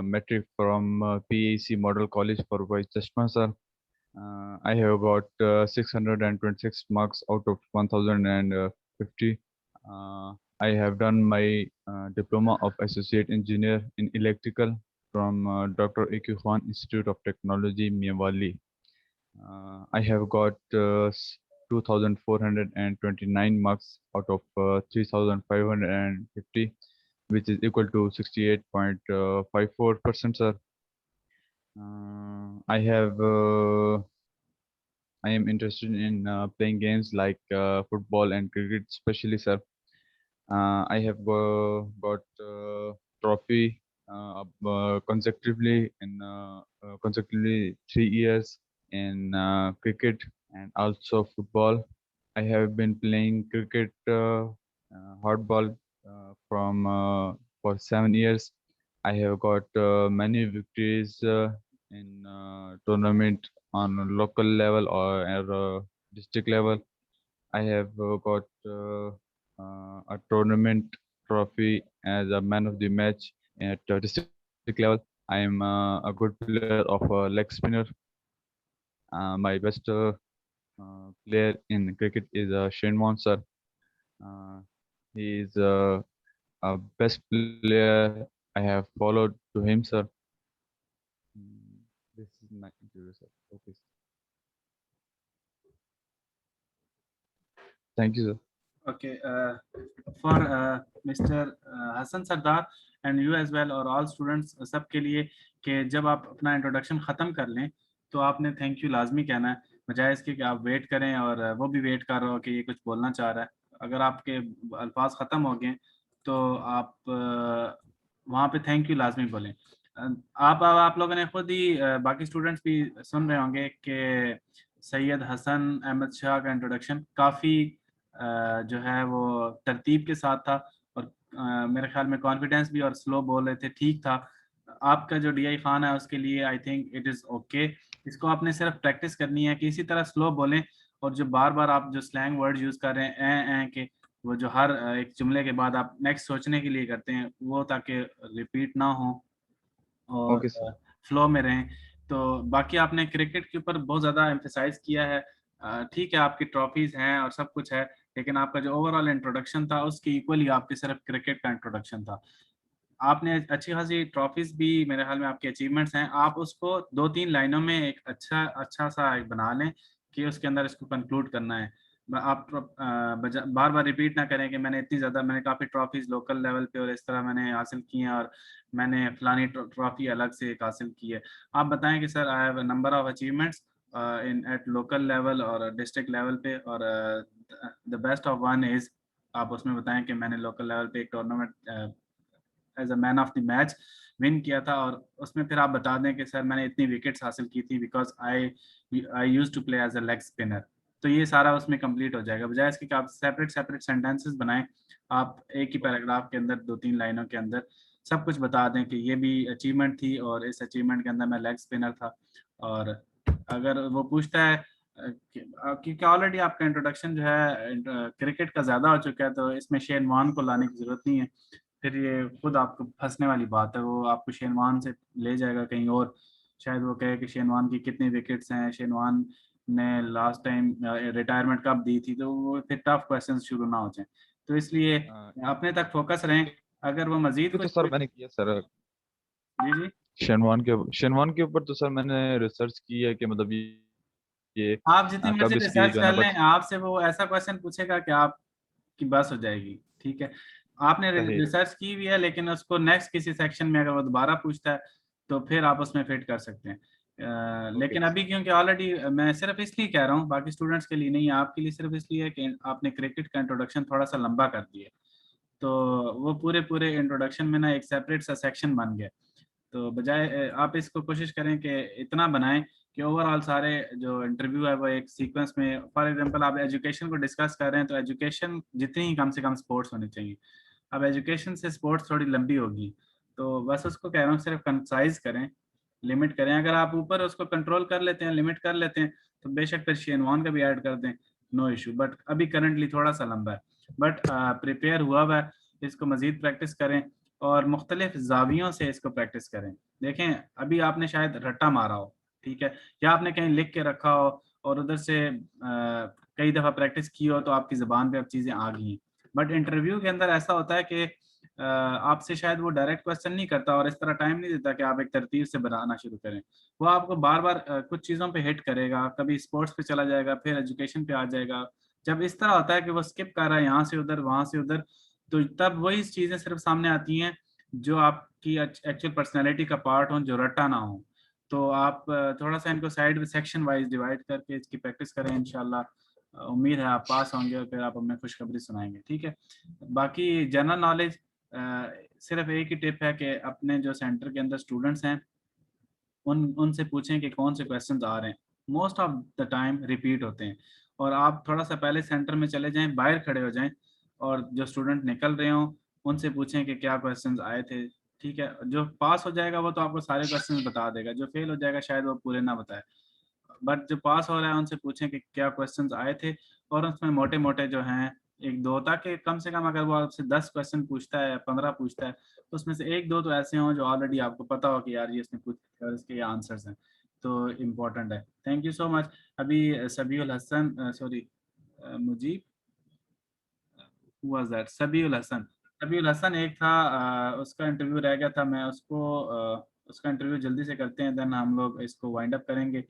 metric from PAC Model College for Boys Chashma sir. I have got 626 marks out of 1050. I have done my diploma of associate engineer in electrical from Dr. A.Q. Khan Institute of Technology, Mewali. I have got 2,429 marks out of 3,550, which is equal to 68.54%, sir. I am interested in playing games like football and cricket, especially, sir. I have got trophy consecutively 3 years in cricket and also football. I have been playing cricket, hardball, for 7 years. I have got many victories in tournament on a local level or at a district level. I have got a tournament trophy as a man of the match at district level. I am a good player of leg spinner. My best player in cricket is Shane Warne, sir. He is a best player. I have followed to him, sir. This is my interview, sir. Okay. Thank you, sir. Okay, for Mr. Hassan Sardar and you as well, और all students सबके लिए, कि जब आप अपना introduction ख़त्म कर लें तो आपने थैंक यू लाजमी कहना है, बजाय इसके कि आप वेट करें और वो भी वेट कर रहा हो कि ये कुछ बोलना चाह रहा है। अगर आपके अल्फाज ख़त्म हो गए तो आप वहाँ पे थैंक यू लाजमी बोलें। आप लोगों ने खुद ही बाकी स्टूडेंट्स भी सुन रहे होंगे कि सैयद हसन अहमद शाह का इंट्रोडक्शन काफ़ी जो है वो तरतीब के साथ था और मेरे ख्याल में कॉन्फिडेंस भी और स्लो बोल रहे थे, ठीक था। आपका जो डीआई खान है उसके लिए I think it is okay. इसको आपने सिर्फ प्रैक्टिस करनी है कि इसी तरह स्लो बोलें, और जो बार बार आप जो स्लैंग वर्ड यूज़ कर रहे हैं के, वो जो हर एक जुमले के बाद आप नेक्स्ट सोचने के लिए करते हैं, वो ताकि रिपीट ना हो और Okay, sir. फ्लो में रहें। तो बाकी आपने क्रिकेट के ऊपर बहुत ज़्यादा एम्फेसाइज किया है। ठीक है, आपकी ट्रॉफीज़ हैं और सब कुछ है, लेकिन आपका जो ओवरऑल इंट्रोडक्शन था उसके इक्वली आपके सिर्फ क्रिकेट का इंट्रोडक्शन था। आपने अच्छी खासी ट्रॉफीज़ भी, मेरे ख्याल में आपके अचीवमेंट्स हैं, आप उसको 2-3 लाइनों में एक अच्छा सा एक बना लें कि उसके अंदर इसको कंक्लूड करना है। आप बार-बार रिपीट ना करें कि मैंने काफ़ी ट्रॉफीज़ लोकल लेवल पे और इस तरह मैंने हासिल की हैं और मैंने फलानी ट्रॉफी अलग से एक हासिल की है। आप बताएं कि sir I have a number of achievements in at local level और डिस्ट्रिक्ट लेवल पे, और the best of one is, आप उसमें बताएं कि मैंने लोकल लेवल पे एक tournament as a man of the match win किया था, और उसमें फिर आप बता दें कि सर मैंने इतनी विकेट्स हासिल की थी because I used to play as a leg spinner. तो ये सारा उसमें कंप्लीट हो जाएगा। बजाय इसके कि आप सेपरेट सेपरेट सेंटेंसेस बनाएं, आप एक ही पैराग्राफ के अंदर 2-3 लाइनों के अंदर सब कुछ बता दें कि ये भी अचीवमेंट थी और इस अचीवमेंट के अंदर मैं लेग स्पिनर था। और अगर वो पूछता है क्योंकि ऑलरेडी आपका इंट्रोडक्शन जो है क्रिकेट का ज़्यादा हो चुका है, तो इसमें शेन वॉर्न को लाने की ज़रूरत नहीं है, फिर ये खुद आपको फंसने वाली बात है। वो आपको शेन वॉर्न से ले जाएगा कहीं और, शायद वो कहे कि शेन वॉर्न की कितनी विकेट्स हैं, शेन वॉर्न ने लास्ट टाइम रिटायरमेंट कब दी थी, तो वो फिर टफ क्वेश्चन शुरू ना हो जाए। तो इसलिए अपने तक फोकस रहें। अगर वो मजीद तो कुछ सर मैंने किया सर जी जी शेनवान के ऊपर, तो सर मैंने रिसर्च की है कि मतलब ये आप जितनी मर्जी कब इसकी रिसर्च जो है ना कर लें, आपसे वो ऐसा क्वेश्चन पूछेगा कि आपकी बस हो जाएगी। ठीक है, आपने सही रिसर्च की हुई है, लेकिन उसको नेक्स्ट किसी सेक्शन में अगर वो दोबारा पूछता है तो फिर आप उसमें फिट कर सकते हैं। लेकिन अभी क्योंकि ऑलरेडी मैं सिर्फ इसलिए कह रहा हूँ, बाकी स्टूडेंट्स के लिए नहीं, आपके लिए सिर्फ इसलिए है कि आपने क्रिकेट का इंट्रोडक्शन थोड़ा सा लंबा कर दिया, तो वो पूरे पूरे इंट्रोडक्शन में ना एक सेपरेट सा सेक्शन बन गया। तो बजाय आप इसको कोशिश करें कि इतना बनाएं कि ओवरऑल सारे जो इंटरव्यू है वो एक सीक्वेंस में, फॉर एग्जांपल आप एजुकेशन को डिस्कस कर रहे हैं तो एजुकेशन जितनी ही कम से कम स्पोर्ट्स होनी चाहिए। अब एजुकेशन से स्पोर्ट्स थोड़ी लंबी होगी, तो बस उसको कह रहा हूँ सिर्फ कंसाइज करें, लिमिट करें। अगर आप ऊपर उसको कंट्रोल कर लेते हैं, लिमिट कर लेते हैं, तो बेशक फिर शेन वॉन का भी ऐड कर दें, नो इशू। बट अभी करंटली थोड़ा सा लंबा है, बट प्रिपेयर हुआ हुआ है, इसको मजीद प्रैक्टिस करें और मुख्तलिफ जावियों से इसको प्रैक्टिस करें। देखें, अभी आपने शायद रट्टा मारा हो, ठीक है, या आपने कहीं लिख के रखा हो और उधर से कई दफ़ा प्रैक्टिस की हो तो आपकी ज़बान पे अब चीज़ें आ गई हैं। बट इंटरव्यू के अंदर ऐसा होता है कि आपसे शायद वो डायरेक्ट क्वेश्चन नहीं करता और इस तरह टाइम नहीं देता कि आप एक तरतीब से बनाना शुरू करें। वो आपको बार बार कुछ चीज़ों पे हिट करेगा, कभी स्पोर्ट्स पे चला जाएगा, फिर एजुकेशन पे आ जाएगा। जब इस तरह होता है कि वो स्किप कर रहा है यहाँ से उधर वहाँ से उधर, तो तब वही चीज़ें सिर्फ सामने आती हैं जो आपकी एक्चुअल पर्सनैलिटी का पार्ट हो, जो रट्टा ना हो। तो आप थोड़ा सा इनको साइड सेक्शन वाइज डिवाइड करके इसकी प्रैक्टिस करें, इंशाल्लाह उम्मीद है आप पास होंगे और फिर आप हमें खुशखबरी सुनाएंगे। ठीक है, बाकी जनरल नॉलेज सिर्फ एक ही टिप है कि अपने जो सेंटर के अंदर स्टूडेंट्स हैं उनसे पूछें कि कौन से क्वेश्चंस आ रहे हैं। Most of the time repeat होते हैं, और आप थोड़ा सा पहले सेंटर में चले जाएं, बाहर खड़े हो जाएं और जो स्टूडेंट निकल रहे हों उनसे पूछें कि क्या क्वेश्चंस आए थे। ठीक है, जो पास हो जाएगा वो तो आपको सारे क्वेश्चंस बता देगा, जो फेल हो जाएगा शायद वो पूरे ना बताए। बट जो पास हो रहा है उनसे पूछें कि क्या क्वेश्चंस आए थे, और उसमें मोटे मोटे जो हैं एक दो, ताकि कम से कम अगर वो आपसे 10 क्वेश्चन पूछता है या 15 पूछता है तो उसमें से एक दो तो ऐसे हों जो ऑलरेडी आपको पता हो कि यार ये इसने पूछा और इसके ये आंसर्स हैं, तो इम्पोर्टेंट है। Thank you so much. अभी Sabiul Hasan, sorry Mujeeb, was that Sabiul Hasan, Sabiul Hasan एक था, उसका इंटरव्यू रह गया था। मैं उसका इंटरव्यू जल्दी से करते हैं, देन हम लोग इसको वाइंड अप करेंगे।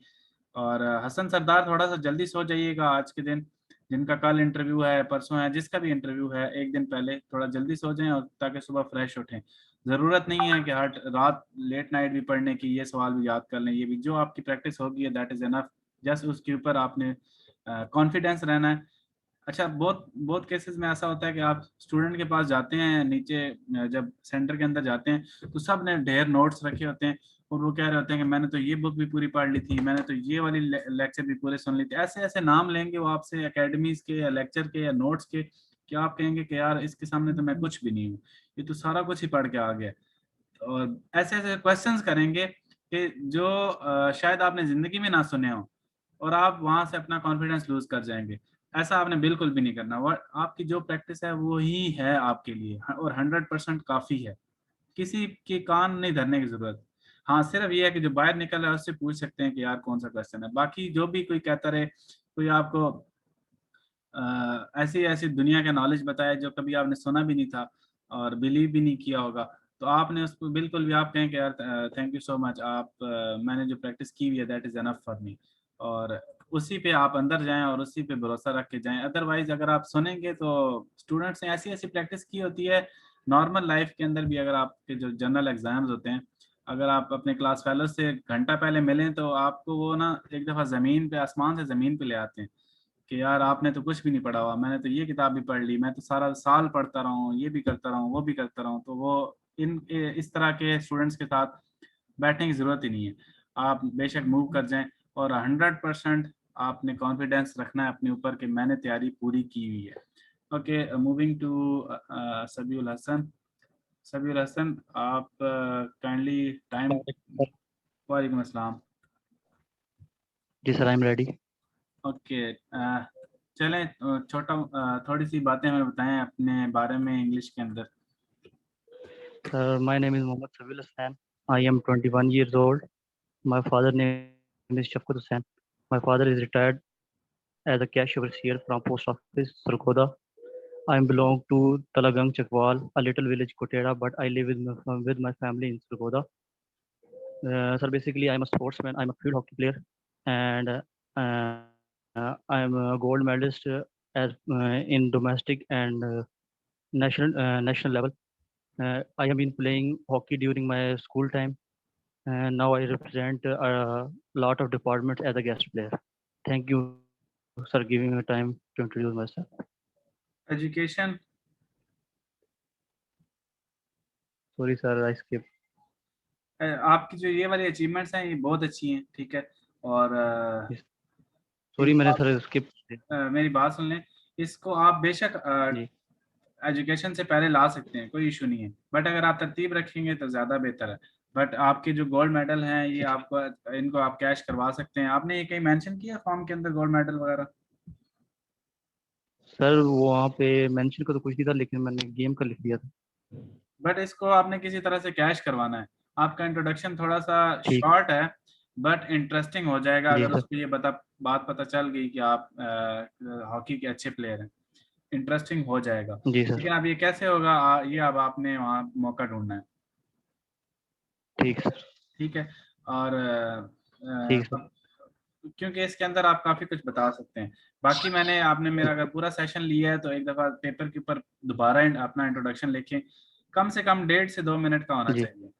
और हसन सरदार थोड़ा सा जल्दी सो जाइएगा आज के दिन, जिनका कल इंटरव्यू है, परसों है, जिसका भी इंटरव्यू है, एक दिन पहले थोड़ा जल्दी सो जाएं और ताकि सुबह फ्रेश उठें। ज़रूरत नहीं है कि हर रात लेट नाइट भी पढ़ने की, ये सवाल भी याद कर लें, ये भी जो आपकी प्रैक्टिस होगी है दैट इज़ एनफ। जस्ट उसके ऊपर आपने कॉन्फिडेंस रहना है। अच्छा, बहुत बहुत केसेस में ऐसा होता है कि आप स्टूडेंट के पास जाते हैं नीचे, जब सेंटर के अंदर जाते हैं तो सब ने ढेर नोट्स रखे होते हैं और वो कह रहे होते हैं कि मैंने तो ये बुक भी पूरी पढ़ ली थी, मैंने तो ये वाली लेक्चर भी पूरे सुन ली थी। ऐसे ऐसे नाम लेंगे वो आपसे एकेडमीज के या लेक्चर के या नोट्स के, कि आप कहेंगे कि यार इसके सामने तो मैं कुछ भी नहीं हूँ, ये तो सारा कुछ ही पढ़ के आ गया। और ऐसे ऐसे क्वेश्चंस करेंगे कि जो शायद आपने ज़िंदगी में ना सुने हो, और आप वहाँ से अपना कॉन्फिडेंस लूज कर जाएंगे। ऐसा आपने बिल्कुल भी नहीं करना। वो आपकी जो प्रैक्टिस है वो ही है आपके लिए, और 100% काफ़ी है। किसी के कान नहीं धरने की ज़रूरत। हाँ, सिर्फ ये है कि जो बाहर निकल रहा है उससे पूछ सकते हैं कि यार कौन सा क्वेश्चन है। बाकी जो भी कोई कहता रहे, कोई आपको ऐसी ऐसी दुनिया का नॉलेज बताया जो कभी आपने सुना भी नहीं था और बिलीव भी नहीं किया होगा, तो आपने उसको बिल्कुल भी आप कहें कि यार थैंक यू सो मच, आप मैंने जो प्रैक्टिस की हुई है that is enough for me, और उसी पे आप अंदर जाएं और उसी पे भरोसा रख के जाएं। अदरवाइज अगर आप सुनेंगे तो स्टूडेंट्स ने ऐसी ऐसी प्रैक्टिस की होती है नॉर्मल लाइफ के अंदर भी। अगर आपके जो जनरल एग्जाम्स होते हैं, अगर आप अपने क्लास फेलो से घंटा पहले मिलें तो आपको वो ना एक दफ़ा ज़मीन पे, आसमान से ज़मीन पे ले आते हैं कि यार आपने तो कुछ भी नहीं पढ़ा हुआ, मैंने तो ये किताब भी पढ़ ली, मैं तो सारा साल पढ़ता रहा हूँ, ये भी करता रहा हूँ, वो भी करता रहा हूँ। तो वो इस तरह के स्टूडेंट्स के साथ बैठने की ज़रूरत ही नहीं है। आप बेशक मूव कर जाएं और 100% आपने कॉन्फिडेंस रखना है अपने ऊपर कि मैंने तैयारी पूरी की हुई है। Okay, moving to Sabiul Hasan. Sabiul Hasan, आप काइंडली टाइम। वालेकुम अस्सलाम। जी sir, I am ready. Okay, चलें, थोड़ी सी बातें हमें बताएं अपने बारे में इंग्लिश के अंदर। My name is Mohammad Sabil Hassan. I am 21 years old. My father name is Shafqat Hussain. My father is retired as a cash overseer from post office Sarkodha. I belong to Talagang Chakwal, a little village Kotera, but I live with my family in Sarkodha. Sir, basically I'm a sportsman. I'm a field hockey player, and I'm a gold medalist in domestic and national level. I have been playing hockey during my school time, and now I represent a lot of departments as a guest player. Thank you, sir, giving me time to introduce myself. Education. Sorry, sir, I skipped. आपकी जो ये वाली achievements हैं ये बहुत अच्छी हैं, ठीक है, और Sorry, इनको मैंने आप, सर skip. मेरी बात सुन लें, इसको आप बेशक जी एजुकेशन से पहले ला सकते हैं, कोई इशू नहीं है, बट अगर आप तरतीब रखेंगे तो ज़्यादा बेहतर है। बट आपके जो गोल्ड मेडल हैं ये आपको, इनको आप कैश करवा सकते हैं। आपने ये कहीं मेंशन किया फॉर्म के अंदर गोल्ड मेडल वगैरह? सर, वहाँ पे मेंशन का तो कुछ नहीं था, लेकिन मैंने गेम का लिख दिया था। बट इसको आपने किसी तरह से कैश करवाना है। आपका इंट्रोडक्शन थोड़ा सा ठीक शॉर्ट है बट इंटरेस्टिंग हो जाएगा जी अगर सर। उसको ये बात पता चल गई कि आप हॉकी के अच्छे प्लेयर हैं, इंटरेस्टिंग हो जाएगा। जी सर। लेकिन अब ये कैसे होगा, ये अब आपने वहाँ मौका ढूंढना है, ठीक सर। ठीक है। और ठीक सर। क्योंकि इसके अंदर आप काफी कुछ बता सकते हैं। बाकी आपने मेरा अगर पूरा सेशन लिया है तो एक दफा पेपर के ऊपर दोबारा अपना इंट्रोडक्शन लिखें, कम से कम 1.5 से 2 मिनट का होना जी चाहिए।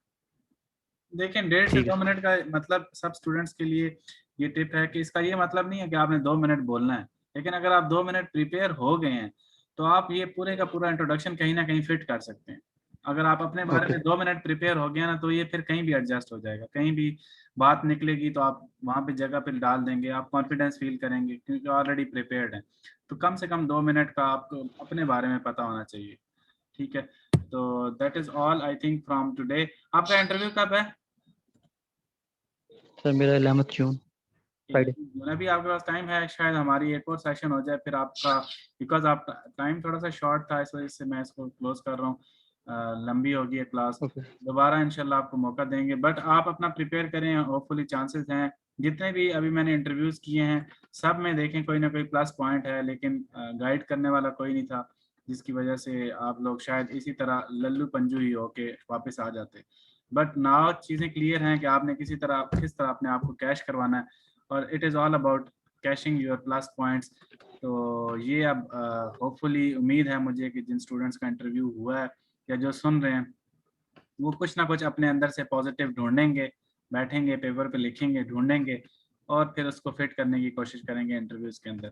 देखें, 1.5 से ठीक है 2 सर। मिनट का मतलब सब स्टूडेंट्स के लिए ये टिप है कि इसका ये मतलब नहीं है कि आपने 2 मिनट बोलना है, लेकिन अगर आप 2 मिनट प्रिपेयर हो गए हैं तो आप ये पूरे का पूरा इंट्रोडक्शन कहीं ना कहीं फिट कर सकते हैं। अगर आप अपने बारे ओके में 2 मिनट प्रिपेयर हो गया ना तो ये फिर कहीं भी एडजस्ट हो जाएगा, कहीं भी बात निकलेगी तो आप वहाँ पे जगह पे डाल देंगे, आप कॉन्फिडेंस फील करेंगे क्योंकि ऑलरेडी प्रिपेयर्ड है। तो कम से कम 2 मिनट का आपको अपने बारे में पता होना चाहिए, ठीक है। तो that is all I think from today. आपका इंटरव्यू कब है? सर, मेरा 11 जून फ्राइडे। अभी आपके पास टाइम है, शायद हमारी एक और सेशन हो जाए फिर आपका, बिकॉज आप टाइम थोड़ा सा शॉर्ट था इस वजह से मैं इसको क्लोज कर रहा हूँ। लंबी होगी है क्लास, ओके दोबारा इंशाल्लाह आपको मौका देंगे, बट आप अपना प्रिपेयर करें, होपफुली चांसेस हैं। जितने भी अभी मैंने इंटरव्यूज किए हैं सब में देखें कोई ना कोई प्लस पॉइंट है, लेकिन गाइड करने वाला कोई नहीं था, जिसकी वजह से आप लोग शायद इसी तरह लल्लू पंजू ही होके वापस आ जाते। बट नाउ चीज़ें क्लियर हैं कि आपने किस तरह अपने आप को कैश करवाना है, और it is all about caching your plus points. तो ये अब होपफुली उम्मीद है मुझे कि जिन स्टूडेंट्स का इंटरव्यू हुआ है या जो सुन रहे हैं वो कुछ ना कुछ अपने अंदर से पॉजिटिव ढूंढेंगे, बैठेंगे पेपर पे लिखेंगे, ढूंढेंगे और फिर उसको फिट करने की कोशिश करेंगे इंटरव्यूज के अंदर।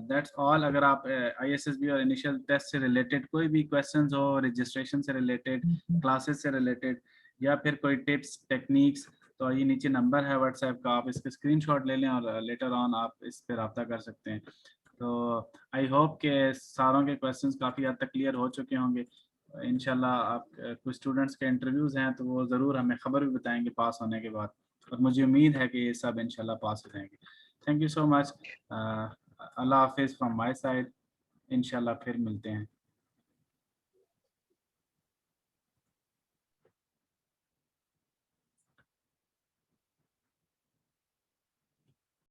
That's all. अगर आप ISSB और इनिशियल टेस्ट से रिलेटेड कोई भी क्वेश्चंस हो, रजिस्ट्रेशन से रिलेटेड, क्लासेस से रिलेटेड, या फिर कोई टिप्स टेक्निक्स, तो ये नीचे नंबर है व्हाट्सएप का, आप इसके स्क्रीनशॉट ले लें और लेटर ऑन आप इस पर रब्ता कर सकते हैं। तो आई होप के सारों के क्वेश्चंस काफ़ी हद तक क्लियर हो चुके होंगे। इंशाल्लाह आप कुछ स्टूडेंट्स के इंटरव्यूज़ हैं तो वो ज़रूर हमें ख़बर भी बताएंगे पास होने के बाद, और मुझे उम्मीद है कि ये सब इंशाल्लाह पास हो जाएंगे। Thank you so much. Allah हाफिज़ फ्रॉम माय साइड। इंशाल्लाह फिर मिलते हैं।